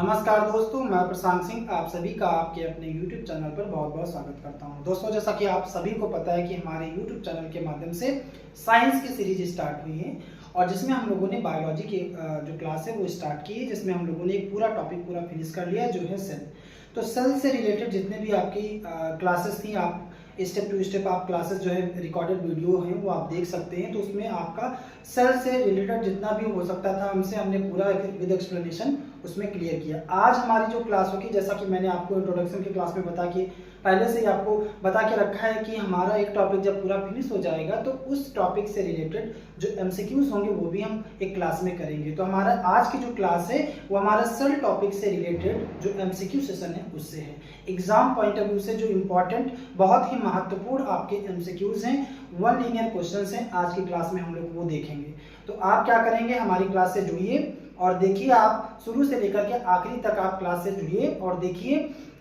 नमस्कार दोस्तों, मैं प्रशांत सिंह आप सभी का आपके अपने YouTube चैनल पर बहुत बहुत स्वागत करता हूं। दोस्तों, जैसा कि आप सभी को पता है कि हमारे YouTube चैनल के माध्यम से साइंस की सीरीज स्टार्ट हुई है और जिसमें हम लोगों ने बायोलॉजी की जो क्लास है वो स्टार्ट की है, जिसमें हम लोगों ने एक पूरा टॉपिक पूरा फिनिश कर लिया जो है सेल। तो सेल से रिलेटेड जितने भी आपकी क्लासेस थी, आप स्टेप टू स्टेप आप क्लासेस जो है रिकॉर्डेड वीडियो हैं वो आप देख सकते हैं। तो उसमें आपका सेल से रिलेटेड जितना भी हो सकता था हमने पूरा विद एक्सप्लेनेशन उसमें क्लियर किया। आज हमारी जो क्लास होगी, जैसा कि मैंने आपको इंट्रोडक्शन की क्लास में पहले से ही आपको बता के रखा है कि हमारा एक टॉपिक जब पूरा फिनिश हो जाएगा तो उस टॉपिक से रिलेटेड जो एमसीक्यूज होंगे वो भी हम एक क्लास में करेंगे। तो हमारा आज की जो क्लास है वो हमारा सेल टॉपिक से रिलेटेड जो एमसीक्यू सेशन है उससे है। एग्जाम पॉइंट ऑफ व्यू से जो इम्पोर्टेंट बहुत ही महत्वपूर्ण आपके एमसीक्यूज हैं, वन लीनियर क्वेश्चंस हैं, आज की क्लास में हम लोग वो देखेंगे। तो आप क्या करेंगे, हमारी क्लास से जुड़िए और देखिए, आप शुरू से लेकर के आखिरी तक आप क्लास से जुड़िए और देखिए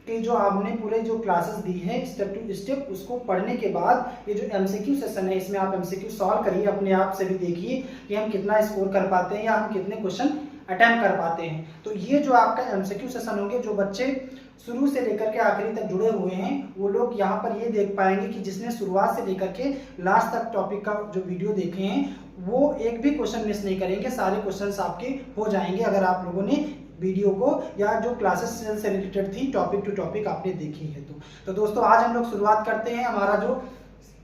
कि जो आपने पूरे जो क्लासेस दी है स्टेप टू स्टेप, उसको पढ़ने के बाद ये जो एमसीक्यू सेशन है इसमें आप एमसीक्यू सॉल्व करिए, अपने आप से भी देखिए कि हम कितना स्कोर कर पाते हैं या हम कितने क्वेश्चन अटेम्प्ट कर पाते हैं। तो ये जो आपका एमसीक्यू सेशन होंगे, जो बच्चे शुरू से लेकर के आखिरी तक जुड़े हुए हैं वो लोग यहाँ पर ये देख पाएंगे कि जिसने शुरुआत से लेकर के लास्ट तक टॉपिक का जो वीडियो देखे हैं वो एक भी क्वेश्चन मिस नहीं करेंगे, सारे क्वेश्चंस आपके हो जाएंगे अगर आप लोगों ने वीडियो को या जो क्लासेस से रिलेटेड थी टॉपिक टू टॉपिक आपने देखी है। तो दोस्तों, आज हम लोग शुरुआत करते हैं हमारा जो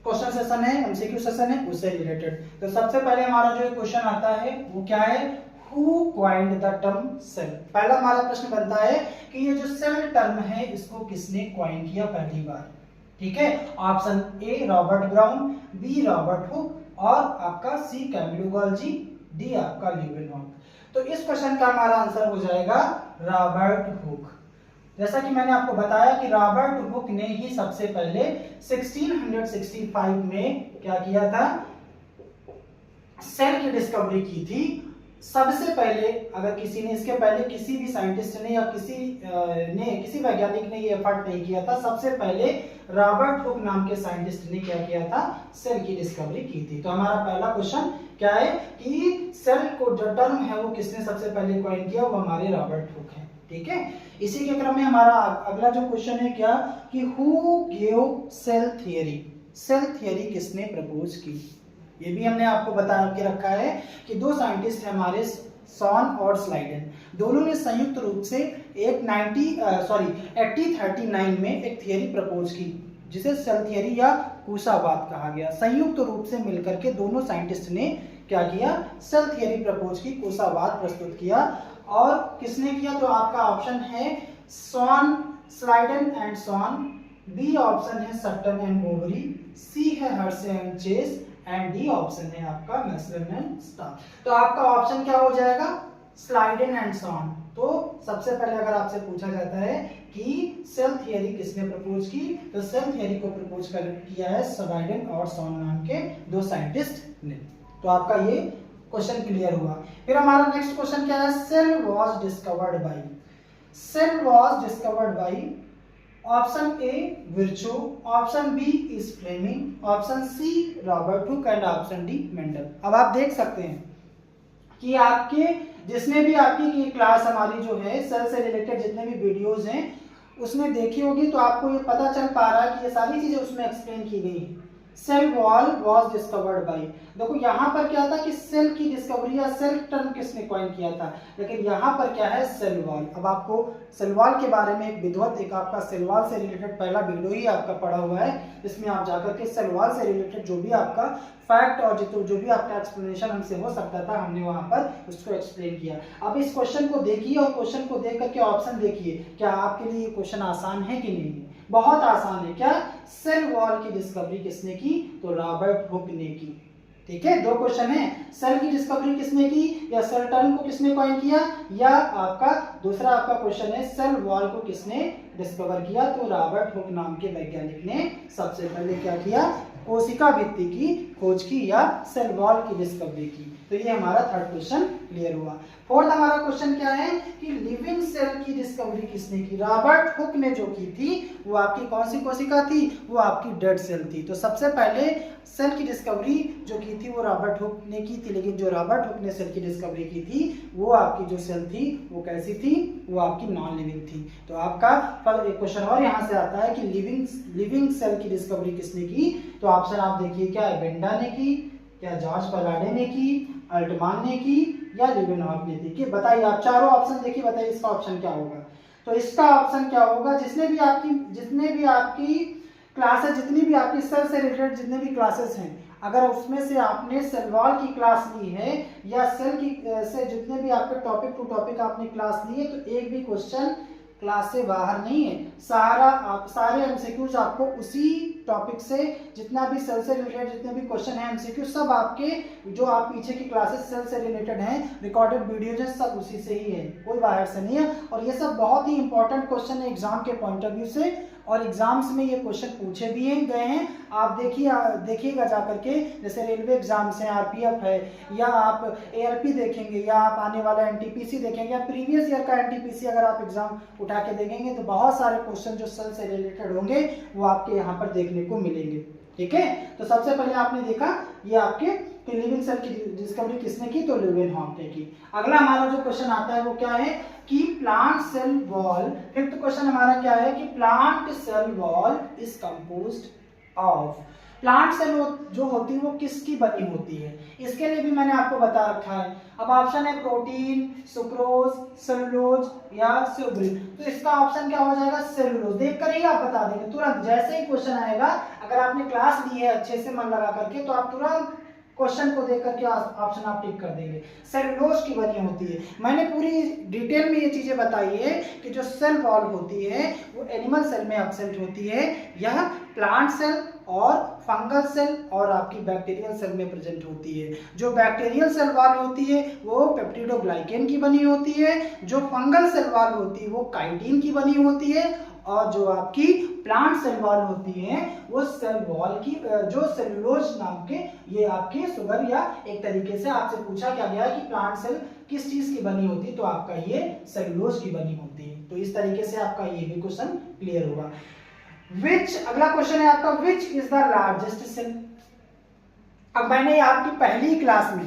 क्वेश्चन सेशन है, एमसीक्यू सेशन है, उससे रिलेटेड। तो सबसे पहले हमारा जो क्वेश्चन आता है वो क्या है, Who coined the term cell? पहला हमारा प्रश्न बनता है कि ये जो सेल टर्म है इसको किसने क्वाइन किया पहली बार। ठीक है, option A Robert Brown, B Robert Hooke और आपका सी कैमिलो गोल्जी, डी आपका लीवेनहॉक। तो इस क्वेश्चन का हमारा आंसर हो जाएगा रॉबर्ट हुक। जैसा कि मैंने आपको बताया कि रॉबर्ट हुक ने ही सबसे पहले 1665 में क्या किया था, सेल की डिस्कवरी की थी। सबसे पहले अगर किसी ने, इसके पहले किसी भी साइंटिस्ट ने या किसी वैज्ञानिक ने ये एफर्ट नहीं किया था, सबसे पहले रॉबर्ट हुक नाम के साइंटिस्ट ने क्या किया था, सेल की डिस्कवरी की थी। तो हमारा पहला क्वेश्चन क्या है कि सेल को जो टर्म है वो किसने सबसे पहले कॉइन किया, वो हमारे रॉबर्ट हुक है। ठीक है, इसी के क्रम में हमारा अगला जो क्वेश्चन है क्या कि who give cell theory, cell theory किसने प्रपोज की। ये भी हमने आपको बता के रखा है कि दो साइंटिस्ट हैं हमारे, सॉन और स्लाइडन, दोनों ने संयुक्त रूप से एक 1839 में एक थियरी प्रपोज की जिसे सेल थियरी या कुशावाद कहा गया। संयुक्त रूप से मिलकर के दोनों साइंटिस्ट ने क्या किया, सेल थियरी प्रपोज की, कुशावाद प्रस्तुत किया। और किसने किया, तो आपका ऑप्शन है Schwann, Schleiden and Schwann, B option है सट्टन एंड बोवरी, सी है Hershey and Chase and D option है आपका मैसलन एंड स्टार। तो आपका ऑप्शन क्या हो जाएगा, स्लाइडन एंड सॉन। तो सबसे पहले अगर आपसे पूछा जाता है कि सेल थियरी किसने प्रपोज की, तो सेल थियरी को प्रपोज किया है स्लाइडन और सॉन नाम के दो साइंटिस्ट ने। तो आपका ये क्वेश्चन क्लियर हुआ। फिर हमारा नेक्स्ट क्वेश्चन क्या है, cell was discovered by, cell was discovered by option A Virchow, option B is Fleming, option C Robert Hooke and option D Mendel. अब आप देख सकते हैं कि आपके जिसने भी आपकी क्लास हमारी जो है सेल से रिलेटेड जितने भी वीडियोस हैं उसमें देखी होगी तो आपको ये पता चल पा रहा है कि ये सारी चीजें उसमें एक्सप्लेन की गई हैं। Cell wall was discovered by, देखो यहाँ पर क्या था कि सेल की डिस्कवरी या सेल टर्म किसने कॉइन किया था, लेकिन यहाँ पर क्या है, सेल वॉल। अब आपको सेल वॉल के बारे में एक विधिवत एक आपका सेल वॉल से रिलेटेड पहला वीडियो ही आपका पड़ा हुआ है, जिसमें आप जाकर के सेल वॉल से रिलेटेड जो भी आपका फैक्ट और जो भी आपका एक्सप्लेनेशन हमसे हो सकता था हमने वहां पर उसको एक्सप्लेन किया। अब इस क्वेश्चन को देखिए और क्वेश्चन को देख करके ऑप्शन देखिए, क्या आपके लिए ये क्वेश्चन आसान है कि नहीं है, बहुत आसान है। क्या, सेल वॉल की डिस्कवरी किसने की, तो रॉबर्ट हुक ने की। ठीक है, दो क्वेश्चन है, सेल की डिस्कवरी किसने की या सेल टर्म को किसने कॉइन किया, या आपका दूसरा आपका क्वेश्चन है सेल वॉल को किसने डिस्कवर किया? तो रॉबर्ट हुक नाम के वैज्ञानिक ने सबसे पहले क्या किया? कोशिका भित्ति की खोज की या सेल वॉल की डिस्कवरी की। तो ये हमारा थर्ड क्वेश्चन क्लियर हुआ। फोर्थ हमारा क्वेश्चन क्या है कि लिविंग सेल की डिस्कवरी किसने की? रॉबर्ट हुक ने जो की थी वो आपकी कौन सी कोशिका थी? वो आपकी डेड सेल थी। तो सबसे पहले सेल की डिस्कवरी जो की थी वो रॉबर्ट हुक ने की थी, लेकिन जो रॉबर्ट हुक ने सेल की डिस्कवरी की थी वो आपकी जो सेल थी वो कैसी थी? वो आपकी नॉन लिविंग थी। तो आपका एक क्वेश्चन और यहाँ से आता है कि लिविंग सेल की डिस्कवरी किसने की? तो ऑप्शन आप देखिए, क्या है? बेंडा ने की, क्या जॉर्ज पलाडे ने की, अल्टमान ने की, या लिवेनहॉफ ने की? बताइए, आप चारों ऑप्शन देखिए, बताइए इसका ऑप्शन क्या होगा? तो इसका ऑप्शन क्या होगा? जितने भी आपकी क्लासेस, जितनी भी आपकी सेल से रिलेटेड जितने भी क्लासेस हैं, अगर उसमें से आपने सेल वॉल की क्लास ली है या सेल की से जितने भी आपके टॉपिक टू टॉपिक आपने क्लास ली है, तो एक भी क्वेश्चन क्लास से बाहर नहीं है। सारे एमसीक्यूज आपको उसी टॉपिक से, जितना भी सेल से रिलेटेड जितने भी क्वेश्चन है एमसीक्यू, सब आपके जो आप पीछे की क्लासेस सेल से रिलेटेड हैं, रिकॉर्डेड वीडियोज हैं, सब उसी से ही है, कोई बाहर से नहीं है। और ये सब बहुत ही इंपॉर्टेंट क्वेश्चन है एग्जाम के पॉइंट ऑफ व्यू से, और एग्जाम्स में ये क्वेश्चन पूछे भी गए हैं। आप देखिएगा जा करके, जैसे रेलवे एग्जाम्स हैं, आरपीएफ है, या आप एआरपी देखेंगे, या आप आने वाला एनटीपीसी देखेंगे, या प्रीवियस ईयर का एनटीपीसी अगर आप एग्जाम उठा के देखेंगे, तो बहुत सारे क्वेश्चन जो सेल से रिलेटेड होंगे वो आपके यहाँ पर देखने को मिलेंगे। ठीक है, तो सबसे पहले आपने देखा ये आपके लिविंग सेल की डिस्कवरी किसने की? तो लिवेनहॉफ ने की। अगला हमारा जो क्वेश्चन आता है वो क्या है कि plant cell wall, fifth question हमारा क्या है कि plant cell wall is composed of. Plant cell जो होती है वो किसकी बनी होती है? इसके लिए भी मैंने आपको बता रखा है। अब ऑप्शन है प्रोटीन, सुक्रोज, सेलुलोज या सुब्रिन। तो इसका ऑप्शन क्या हो जाएगा? सेलुलोज। देखकर ही आप बता देंगे तुरंत, जैसे ही क्वेश्चन आएगा, अगर आपने क्लास ली है अच्छे से मन लगा करके, तो आप तुरंत क्वेश्चन को देख करके ऑप्शन आप टिक कर देंगे। सेलुलोज की बनी होती है। मैंने पूरी डिटेल में ये चीजें बताई है कि जो सेल वॉल होती है वो एनिमल सेल में एब्सेंट होती है, यह प्लांट सेल और फंगल सेल और आपकी बैक्टीरियल सेल में प्रेजेंट होती है। जो बैक्टीरियल सेल वॉल होती है वो पेप्टिडोग्लाइकेन की बनी होती है, जो फंगल सेल वॉल होती है वो काइटिन की बनी होती है, और जो आपकी प्लांट सेल वॉल होती है वो सेल वॉल की जो सेलुलोज नाम के, ये आपके शुगर, या एक तरीके से आपसे पूछा क्या गया कि प्लांट सेल किस चीज की बनी होती है, तो आपका ये सेलुलोज की बनी होती है। तो इस तरीके से आपका ये भी क्वेश्चन क्लियर होगा। अगला क्वेश्चन है आपका, which is the largest cell? अब मैंने आपकी पहली क्लास में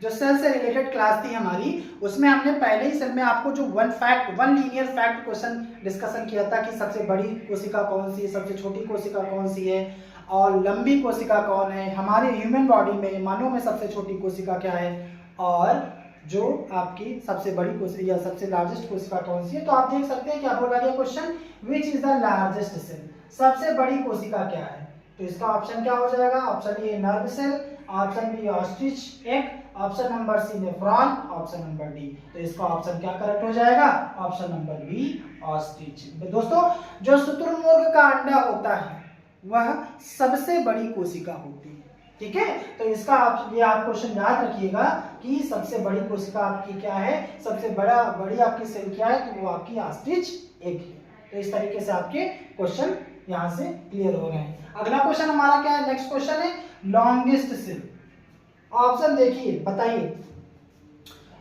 जो सेल से रिलेटेड क्लास थी हमारी, उसमें हमने पहले ही सेल में आपको जो one linear fact question discussion किया था कि सबसे बड़ी कोशिका कौन सी है, सबसे छोटी कोशिका कौन सी है, और लंबी कोशिका कौन है, हमारे ह्यूमन बॉडी में, मानव में सबसे छोटी कोशिका क्या है, और जो आपकी सबसे बड़ी कोशिका या सबसे लार्जेस्ट कोशिका कौन सी है। तो आप देख सकते हैं क्या बोला गया question, which is the largest cell? सबसे बड़ी कोशिका क्या है? तो इसका ऑप्शन क्या हो जाएगा? Option A nerve cell, option B ostrich egg, option number C nephron, option number D. तो इसका ऑप्शन क्या करेक्ट हो जाएगा? Option number B ostrich. दोस्तों, जो शुतुरमुर्ग का अंडा होता है वह सबसे बड़ी कोशिका होती है। ठीक है, तो इसका ये आप क्वेश्चन याद रखिएगा कि सबसे बड़ी कोशिका आपकी क्या है, सबसे बड़ी आपकी सेल क्या है, तो वो आपकी ऑस्ट्रिच एग है। तो इस तरीके से आपके क्वेश्चन यहाँ से क्लियर हो रहे हैं। अगला क्वेश्चन हमारा क्या है? नेक्स्ट क्वेश्चन है लॉन्गेस्ट सेल। ऑप्शन देखिए, बताइए।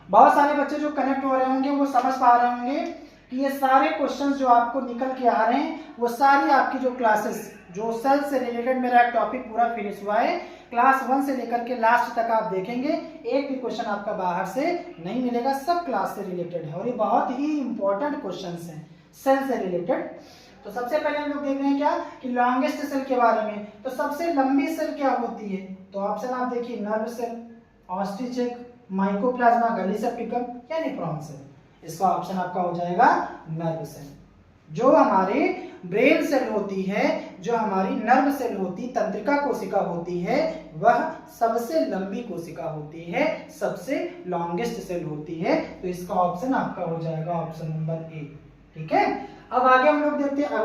बहुत सारे बच्चे जो कनेक्ट हो रहे होंगे वो समझ पा रहे होंगे कि ये सारे क्वेश्चंस जो आपको निकल के आ रहे हैं वो सारी आपकी जो क्लासेस, जो सेल से रिलेटेड मेरा एक टॉपिक पूरा फिनिश हुआ है, क्लास 1 से लेकर के लास्ट तक आप देखेंगे, एक भी क्वेश्चन आपका बाहर से नहीं मिलेगा, सब क्लास से रिलेटेड है, और ये बहुत ही इंपॉर्टेंट क्वेश्चंस हैं सेल से रिलेटेड। तो सबसे पहले हम लोग देख रहे हैं क्या कि लॉन्गेस्ट सेल के बारे में। तो सबसे लंबी सेल क्या होती है? तो ऑप्शन आप देखिए, nerve cell, ostrich egg, mycoplasma gallisepticum या नेफ्रॉन सेल। इसका ऑप्शन आपका हो जाएगा नर्व सेल। जो हमारे ब्रेन सेल होती है, जो हमारी नर्व सेल होती, तंत्रिका कोशिका होती है, वह सबसे लंबी कोशिका होती है, सबसे लॉन्गेस्ट सेल होती है। तो इसका ऑप्शन आपका हो जाएगा ऑप्शन नंबर ए। ठीक है, अब आगे हम लोग देखते हैं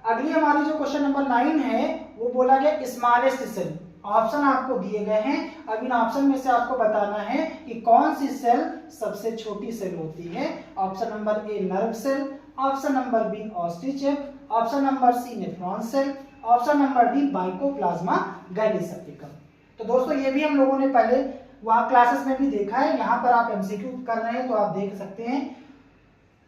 अगली हमारी जो क्वेश्चन नंबर 9 है वो बोला गया स्मॉलेस्ट सेल। ऑप्शन आपको दिए गए हैं, अब इन ऑप्शन में से आपको बताना है कि कौन सी सेल सबसे छोटी सेल होती है। Option number A nerve cell, option number B ऑस्टिचेप, option number C nephron cell, option number D mycoplasma gallisepticum. तो दोस्तों ये भी हम लोगों ने पहले वहां क्लासेस में भी देखा है, यहाँ पर आप एमसीक्यू कर रहे हैं तो आप देख सकते हैं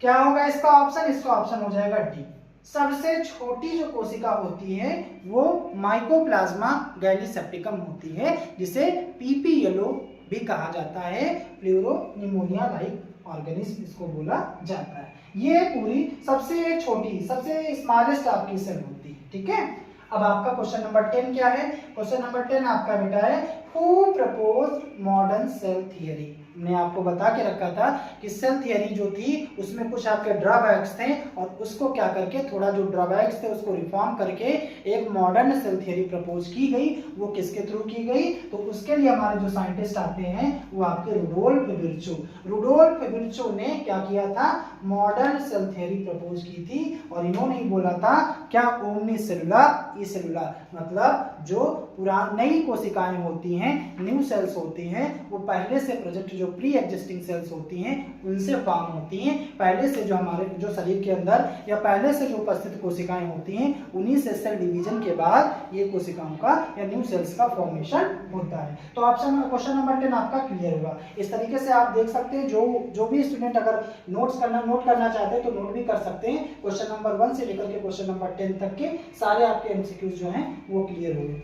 क्या होगा इसका ऑप्शन। इसका ऑप्शन हो जाएगा डी। सबसे छोटी जो कोशिका होती है वो माइकोप्लाज्मा गैलीसेप्टिकम होती है, जिसे पीपी येलो भी कहा जाता है, प्लूरोनिमोनिया लाइक ऑर्गेनिज्म इसको बोला जाता है। ये पूरी सबसे छोटी सबसे स्मॉलेस्ट आपकी सेल होती है, ठीक है। अब आपका क्वेश्चन नंबर 10 क्या है? क्वेश्चन नंबर 10 आपका बेटा है who proposed modern cell theory. मैंने आपको बता के रखा था कि सेल थियरी जो थी उसमें कुछ आपके ड्रॉबैक्स थे और उसको क्या करके थोड़ा जो ड्रॉबैक्स थे उसको रिफॉर्म करके एक मॉडर्न सेल थियरी प्रपोज की गई। वो किसके थ्रू की गई? तो उसके लिए हमारे जो साइंटिस्ट आते हैं वो आपके रुडोल्फ विर्चो। रुडोल्फ विर्चो ने क्या किया था? मॉडर्न सेल थियरी प्रपोज की थी और इन्होंने ही बोला था क्या? ओमनी सेलुलर ई सेलुलर, मतलब जो पुरानी नई कोशिकाएं होती हैं, न्यू सेल्स होती हैं, वो पहले से प्रोजेक्ट जो प्री एग्जिस्टिंग सेल्स होती हैं उनसे फॉर्म होती हैं। पहले से जो हमारे जो शरीर के अंदर या पहले से जो उपस्थित कोशिकाएं होती हैं उन्हीं से सेल डिवीजन के बाद ये कोशिकाओं का या न्यू सेल्स का फॉर्मेशन होता है। तो ऑप्शन क्वेश्चन नंबर 10 आपका क्लियर होगा। इस तरीके से आप देख सकते हैं जो भी स्टूडेंट अगर नोट करना चाहते हैं तो नोट भी कर सकते हैं। क्वेश्चन नंबर 1 से लेकर के क्वेश्चन नंबर 10 तक के सारे आपके एमसीक्यूज जो हैं वो क्लियर हो गए।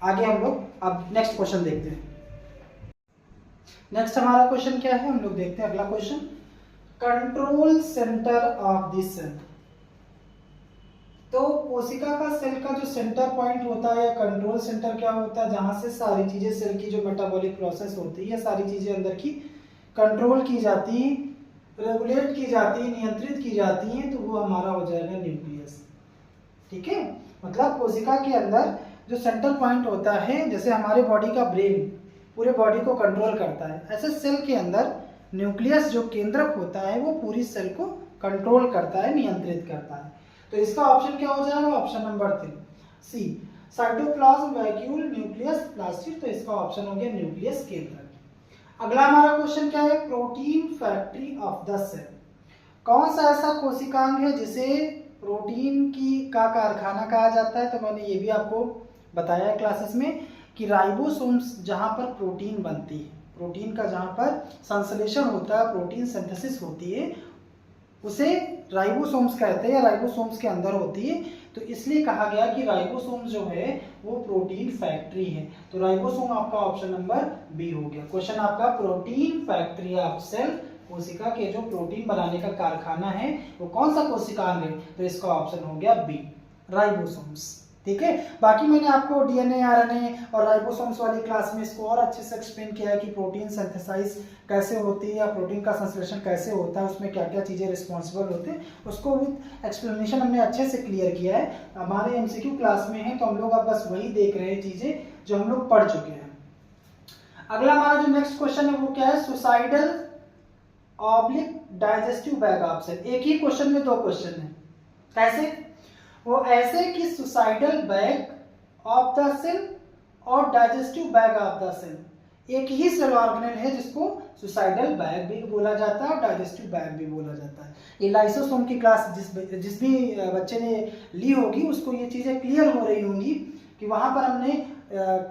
आगे हम लोग अब नेक्स्ट क्वेश्चन देखते हैं। नेक्स्ट हमारा क्वेश्चन क्या है? हम लोग देखते हैं अगला question. Control centre of the cell. तो कोशिका का सेल का जो सेंटर पॉइंट होता है या कंट्रोल सेंटर क्या होता है, जहां से सारी चीजें सेल की जो मेटाबॉलिक प्रोसेस होती है सारी चीजें अंदर की कंट्रोल की जाती, रेगुलेट की जाती, नियंत्रित की जाती हैं, तो वो हमारा हो जाएगा न्यूक्लियस, ठीक है। मतलब कोशिका के अंदर जो सेंटर पॉइंट होता है, जैसे हमारे बॉडी का ब्रेन पूरे बॉडी को कंट्रोल करता है, ऐसे सेल के अंदर न्यूक्लियस जो केंद्रक होता है वो पूरी सेल को कंट्रोल करता है, नियंत्रित करता है। तो इसका ऑप्शन क्या हो जाएगा? ऑप्शन नंबर 3 सी साइटोप्लाज्म वैक्यूल न्यूक्लियस प्लास्टिड। तो इसका ऑप्शन हो गया न्यूक्लियस केंद्रक। अगला हमारा क्वेश्चन क्या है? Protein factory of the cell. कौन सा ऐसा कोशिकांग है जिसे प्रोटीन का कारखाना कहा जाता है? तो मैंने ये भी आपको बताया है क्लासेस में कि राइबोसोम्स जहां पर प्रोटीन बनती है, प्रोटीन का जहां पर संश्लेषण होता है, प्रोटीन सिंथेसिस होती है, उसे राइबोसोम्स कहते हैं या राइबोसोम्स के अंदर होती है। तो इसलिए कहा गया कि राइबोसोम जो है वो प्रोटीन फैक्ट्री है। तो राइबोसोम आपका ऑप्शन नंबर बी हो गया। क्वेश्चन आपका प्रोटीन फैक्ट्री ऑफ सेल, कोशिका के जो प्रोटीन बनाने का कारखाना है वो कौन सा कोशिकांग है? तो इसका ऑप्शन हो गया बी, राइबोसोम्स, ठीक है। बाकी मैंने आपको डीएनए, आरएनए और राइबोसोम्स वाली क्लास में इसको और अच्छे से एक्सप्लेन किया है कि प्रोटीन सिंथेसाइज कैसे होती है या प्रोटीन का संश्लेषण कैसे होता है, उसमें क्या क्या चीज़ें रिस्पॉन्सिबल होते हैं, उसको विद एक्सप्लेनेशन हमने अच्छे से क्लियर किया है। हमारे एमसीक्यू क्लास में है तो हम लोग अब बस वही देख रहे हैं चीज़ें जो हम लोग पढ़ चुके हैं। अगला हमारा जो नेक्स्ट क्वेश्चन है वो क्या है? Suicidal oblique digestive bag of cell. एक ही क्वेश्चन में 2 क्वेश्चन है। कैसे? वो ऐसे कि suicidal bag of the cell और digestive bag of the cell एक ही सेल ऑर्गेनेल है जिसको सुसाइडल बैग भी बोला जाता है और डाइजेस्टिव बैग भी बोला जाता है। ये लाइसोसोम की क्लास जिस भी बच्चे ने ली होगी उसको ये चीजें क्लियर हो रही होंगी कि वहां पर हमने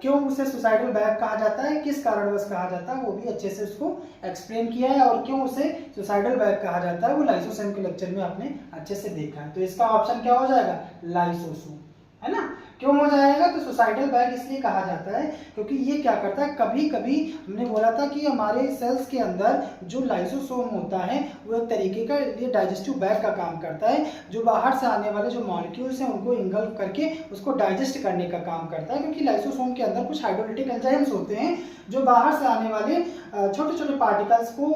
क्यों उसे सुसाइडल बैग कहा जाता है, किस कारणवश कहा जाता है, वो भी अच्छे से उसको एक्सप्लेन किया है। और क्यों उसे सुसाइडल बैग कहा जाता है वो लाइसोसोम के लेक्चर में आपने अच्छे से देखा है। तो इसका ऑप्शन क्या हो जाएगा? लाइसोसोम, है ना। क्यों हो जाएगा? तो सुसाइडल बैग इसलिए कहा जाता है क्योंकि ये क्या करता है, कभी कभी हमने बोला था कि हमारे सेल्स के अंदर जो लाइसोसोम होता है वो एक तरीके का ये डाइजेस्टिव बैग का काम करता है, जो बाहर से आने वाले जो मॉलिक्यूल्स हैं उनको इंगल्फ करके उसको डाइजेस्ट करने का काम करता है। क्योंकि लाइसोसोम के अंदर कुछ हाइड्रोलिटिक एंजाइम्स होते हैं जो बाहर से आने वाले छोटे छोटे पार्टिकल्स को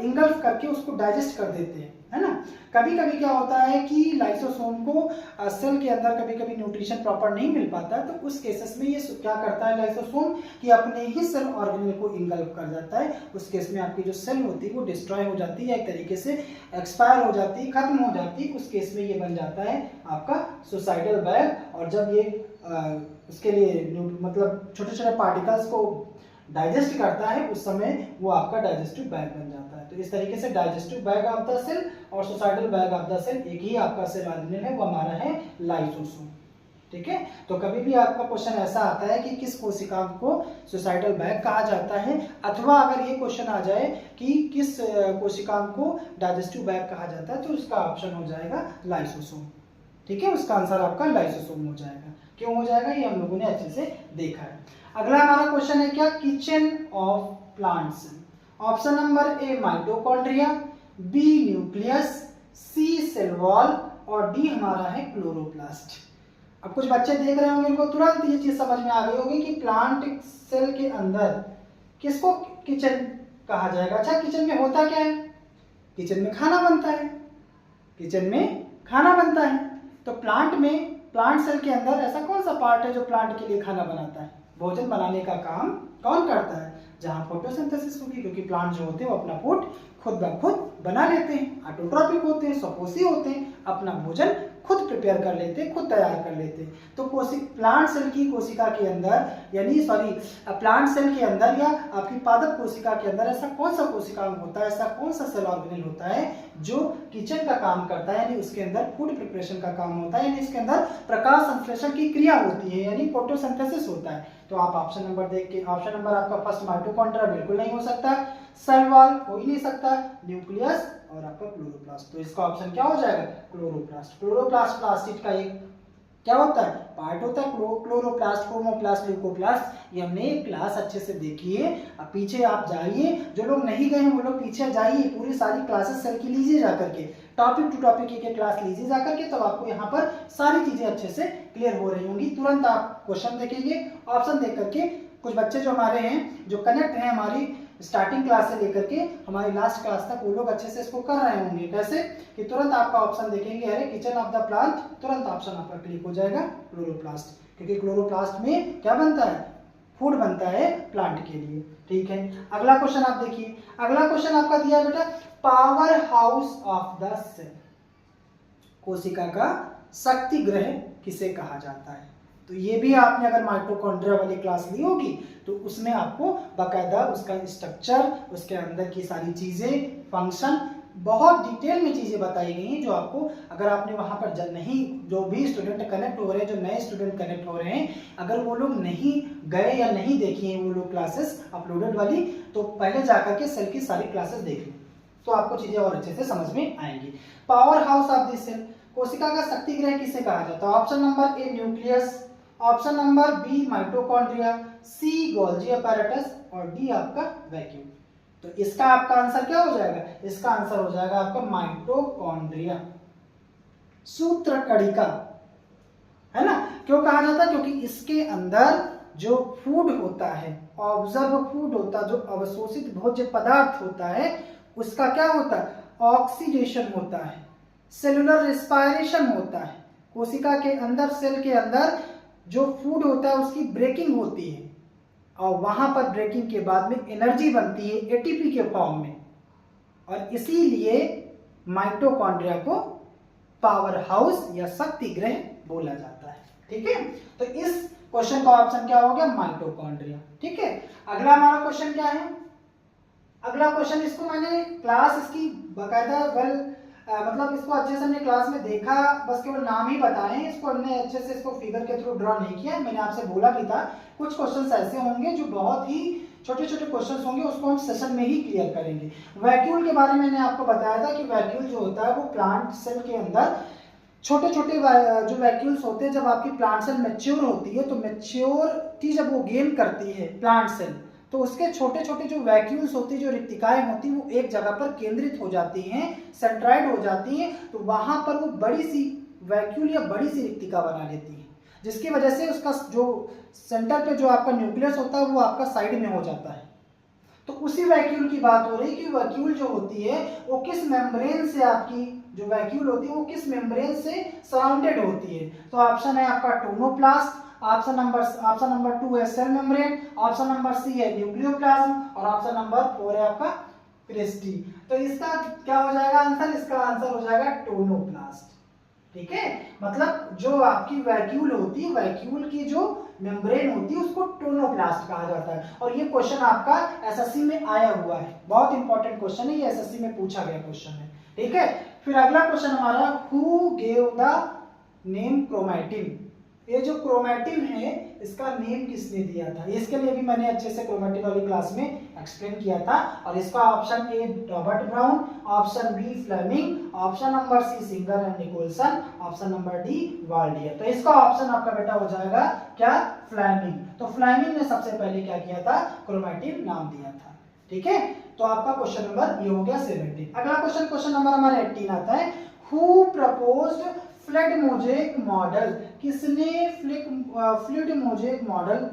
इंगल्फ करके उसको डाइजेस्ट कर देते हैं, है ना। कभी कभी क्या होता है कि लाइसोसोम को सेल के अंदर कभी कभी न्यूट्रिशन प्रॉपर नहीं मिल पाता है, तो उस केसेस में ये क्या करता है लाइसोसोम कि अपने ही सेल ऑर्गेनेल को इंगल्फ कर जाता है। उस केस में आपकी जो सेल होती है वो डिस्ट्रॉय हो जाती है, एक तरीके से एक्सपायर हो जाती है, खत्म हो जाती है। उस केस में ये बन जाता है आपका सुसाइडल बैग। और जब ये उसके लिए मतलब छोटे छोटे पार्टिकल्स को डाइजेस्ट करता है उस समय वो आपका डाइजेस्टिव बैग बन जाता है। तो इस तरीके से digestive bag of the cell और suicidal bag of the cell एक ही आपका सेल ऑर्गेनेल है, वो हमारा है लाइसोसोम। ठीक है, तो कभी भी आपका क्वेश्चन ऐसा आता है कि किस कोशिका को सुसाइडल बैग कहा जाता है, अथवा अगर ये क्वेश्चन आ जाए कि किस कोशिका को डाइजेस्टिव बैग कहा जाता है, तो उसका ऑप्शन हो जाएगा लाइसोसोम। ठीक है, उसका आंसर आपका लाइसोसोम हो जाएगा। क्यों हो जाएगा, ये हम लोगों ने अच्छे से देखा है। अगला हमारा क्वेश्चन है क्या, kitchen of plant cell. Option number A mitochondria, B nucleus, C cell wall और डी हमारा है क्लोरोप्लास्ट। अब कुछ बच्चे देख रहे होंगे, इनको तुरंत ये चीज समझ में आ गई होगी कि प्लांट सेल के अंदर किसको किचन कहा जाएगा। अच्छा, किचन में होता क्या है, किचन में खाना बनता है, किचन में खाना बनता है। तो प्लांट में, प्लांट सेल के अंदर ऐसा कौन सा पार्ट है जो प्लांट के लिए खाना बनाता है, भोजन बनाने का काम कौन करता है, जहां फोटोसिंथेसिस होगी, क्योंकि प्लांट जो होते हैं वो अपना फूड खुद ब खुद बना लेते हैं, ऑटोट्रॉपिक होते हैं, स्वपोषी होते हैं, अपना भोजन खुद प्रिपेयर कर लेते हैं, खुद तैयार कर लेते हैं। तो प्लांट सेल की कोशिका के अंदर, यानी प्लांट सेल के अंदर या आपकी पादप कोशिका के अंदर ऐसा कौन सा कोशिकांग होता है, ऐसा कौन सा सेल ऑर्गेनेल होता है जो किचन का काम करता है, यानी उसके अंदर फूड प्रिपरेशन का काम होता है, यानी इसके अंदर प्रकाश संश्लेषण की क्रिया होती है, यानी फोटोसिंथेसिस होता है। तो आप ऑप्शन नंबर देख के, ऑप्शन नंबर आपका फर्स्ट माइटोकॉन्ड्रिया बिल्कुल नहीं हो सकता, सेल वॉल हो ही नहीं सकता, न्यूक्लियस और आपका क्लोरोप्लास्ट। तो इसका ऑप्शन क्या हो जाएगा, क्लोरोप्लास्ट। क्लोरोप्लास्ट प्लास्टिड का एक क्या होता है, पार्ट होता है। क्लोरोप्लास्ट, क्रोमोप्लास्ट, ल्यूकोप्लास्ट, ये हमने एक क्लास अच्छे से देखी है। अब पीछे आप जाइए, जो लोग नहीं गए हैं वो लोग पीछे जाइए, पूरी सारी क्लासेस सेल की लीजिए जाकर के, टॉपिक टू टॉपिक एक क्लास लीजिए जाकर के, तब आपको यहाँ पर सारी चीजें अच्छे से क्लियर हो रही होंगी। तुरंत आप क्वेश्चन देखेंगे, ऑप्शन देख करके कुछ बच्चे जो हमारे हैं, जो कनेक्ट हैं हमारी स्टार्टिंग क्लास से लेकर के हमारी लास्ट क्लास तक, वो लोग अच्छे से इसको कर रहे होंगे। कैसे कि तुरंत आपका ऑप्शन देखेंगे, अरे किचन ऑफ द प्लांट, तुरंत ऑप्शन आपका क्लिक हो जाएगा क्लोरोप्लास्ट, क्योंकि क्लोरोप्लास्ट में क्या बनता है, फूड बनता है प्लांट के लिए। ठीक है, अगला क्वेश्चन आप देखिए। अगला क्वेश्चन आपका दिया है बेटा, power house of the cell, कोशिका का शक्ति ग्रह किसे कहा जाता है। तो ये भी आपने अगर माइटोकॉन्ड्रिया वाली क्लास ली होगी तो उसमें आपको बकायदा उसका स्ट्रक्चर, उसके अंदर की सारी चीजें, फंक्शन, बहुत डिटेल में चीजें बताई गई हैं, जो आपको अगर आपने वहां पर नहीं, जो भी स्टूडेंट कनेक्ट हो रहे हैं, जो नए स्टूडेंट कनेक्ट हो रहे हैं, अगर वो लोग नहीं गए या नहीं देखी हैं वो लोग क्लासेस अपलोडेड वाली, तो पहले जाकर के सेल की सारी क्लासेस देख लें, तो आपको चीजें और अच्छे से समझ में आएंगी। Power house of the cell, कोशिका का शक्ति ग्रह किसे कहा जाता है। Option number A nucleus, option number B mitochondria, C Golgi apparatus और डी आपका वैक्यूम। तो इसका आपका आंसर क्या हो जाएगा, इसका आंसर हो जाएगा आपका माइटोकॉन्ड्रिया, सूत्र कणिका, है ना। क्यों कहा जाता है, क्योंकि इसके अंदर जो फूड होता है, ऑब्जर्व फूड होता है, जो अवशोषित भोज्य पदार्थ होता है, उसका क्या होता है, ऑक्सीडेशन होता है, सेलुलर रेस्पायरेशन होता है। कोशिका के अंदर, सेल के अंदर जो फूड होता है उसकी ब्रेकिंग होती है, और वहां पर ब्रेकिंग के बाद में एनर्जी बनती है एटीपी के फॉर्म में, और इसीलिए माइटोकॉन्ड्रिया को पावर हाउस या शक्ति ग्रह बोला जाता है। ठीक है, तो इस क्वेश्चन का ऑप्शन क्या हो गया, माइटोकॉन्ड्रिया। ठीक है, अगला हमारा क्वेश्चन क्या है, अगला क्वेश्चन, इसको मैंने क्लास इसकी बाकायदा मतलब इसको अच्छे से हमने क्लास में देखा, बस केवल नाम ही बताए, इसको हमने अच्छे से इसको फिगर के थ्रू ड्रॉ नहीं किया। मैंने आपसे बोला भी था कुछ क्वेश्चंस ऐसे होंगे जो बहुत ही छोटे छोटे क्वेश्चंस होंगे, उसको हम सेशन में ही क्लियर करेंगे। वैक्यूल के बारे में मैंने आपको बताया था कि वैक्यूल जो होता है वो प्लांट सेल के अंदर छोटे छोटे जो वैक्यूल्स होते हैं, जब आपकी प्लांट सेल मैच्योर होती है, तो मैच्योरिटी जब वो गेन करती है प्लांट सेल, तो उसके छोटे छोटे जो वैक्यूल्स होती है, जो रिक्तिकाएं होती हैं, वो एक जगह पर केंद्रित हो जाती हैं, सेंट्राइड हो जाती हैं, तो वहां पर वो बड़ी सी वैक्यूल या बड़ी सी रिक्तिका बना लेती है, जिसकी वजह से उसका जो सेंटर पे जो आपका न्यूक्लियस होता है वो आपका साइड में हो जाता है। तो उसी वैक्यूल की बात हो रही है कि वैक्यूल जो होती है वो किस मेम्ब्रेन से, आपकी जो वैक्यूल होती है वो किस मेम्ब्रेन से सराउंडेड होती है। तो ऑप्शन है आपका टोनोप्लास्ट, ऑप्शन नंबर 2 है cell membrane, option number C है न्यूक्लियोप्लाज्म और ऑप्शन नंबर 4 है आपका क्रिस्टी। तो इसका क्या हो जाएगा आंसर, इसका आंसर हो जाएगा टोनोप्लास्ट। ठीक है, मतलब जो आपकी वैक्यूल होती है, वैक्यूल की जो मेम्ब्रेन होती है उसको टोनोप्लास्ट कहा जाता है। और ये क्वेश्चन आपका एसएससी में आया हुआ है, बहुत इंपॉर्टेंट क्वेश्चन है, ये एसएससी में पूछा गया क्वेश्चन है। ठीक है, फिर अगला क्वेश्चन हमारा, who gave the name chromatin. ये जो क्रोमैटिन है इसका नेम किसने दिया था? इसके लिए भी मैंने अच्छे से क्रोमैटिन वाली क्लास में एक्सप्लेन किया था। और इसका option A Robert Brown, option B Fleming, option number C Singer and Nicolson, option number D Waldeyer. तो इसका ऑप्शन आपका बेटा हो जाएगा क्या? फ्लेमिंग। तो फ्लेमिंग ने सबसे पहले क्या किया था? क्रोमैटिन नाम दिया था। ठीक है, तो आपका क्वेश्चन नंबर ये हो गया 17। अगला क्वेश्चन, क्वेश्चन नंबर हमारा 18 आता है, who proposed flood mosaic model. किसने फ्लड मोजेक मॉडल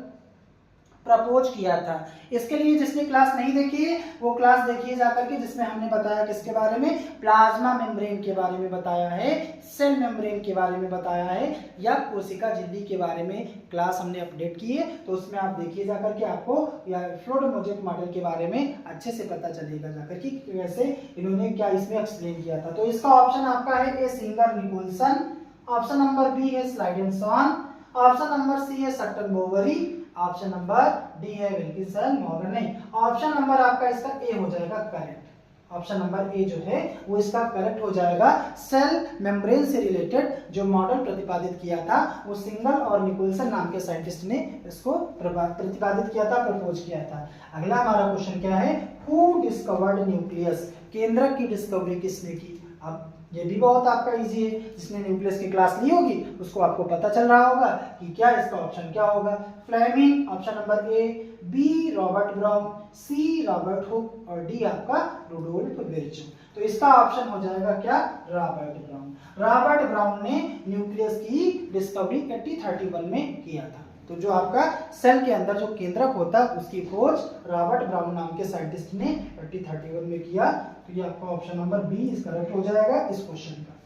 प्रपोज किया था? इसके लिए जिसने क्लास नहीं देखी है वो क्लास देखिए जाकर के, जिसमें हमने बताया किसके बारे में? प्लाज्मा मेम्ब्रेन के बारे में बताया है, सेल मेम्ब्रेन के बारे में बताया है, या कोशिका झिल्ली के बारे में क्लास हमने अपडेट की है। तो उसमें आप देखिए जाकर के, आपको या फ्लड मोजेक मॉडल के बारे में अच्छे से पता चलेगा जाकर कि वैसे इन्होंने क्या इसमें एक्सप्लेन किया था। तो इसका ऑप्शन आपका है A Singer Nicolson, option number B है स्लाइडेनसॉन, ऑप्शन नंबर सी है Sutton Boveri, option number D है विल्किंसन मॉर्गन। नहीं, ऑप्शन नंबर आपका इसका ए हो जाएगा करेक्ट। ऑप्शन नंबर ए जो है वो इसका करेक्ट हो जाएगा। सेल मेम्ब्रेन से रिलेटेड जो मॉडल प्रतिपादित किया था वो सिंगल और निकोलसन नाम के साइंटिस्ट ने इसको प्रतिपादित किया था, प्रपोज किया था। अगला हमारा क्वेश्चन क्या है? Who discovered nucleus. केंद्रक की डिस्कवरी किसने की? अब ये भी बहुत आपका इजी है, जिसने न्यूक्लियस की क्लास ली होगी उसको आपको पता चल रहा होगा कि क्या इसका ऑप्शन क्या होगा। Fleming option number A, B Robert Brown, C Robert Hooke और डी आपका रुडोल्फ विर्च। तो इसका ऑप्शन हो जाएगा क्या? Robert Brown. रॉबर्ट ब्राउन ने न्यूक्लियस की डिस्कवरी 1831 में किया था। तो जो आपका सेल के अंदर जो केंद्रक होता है उसकी खोज रॉबर्ट ब्राउन नाम के साइंटिस्ट ने 1831 में किया। तो ये आपका ऑप्शन नंबर बी इस करेक्ट हो जाएगा इस क्वेश्चन का।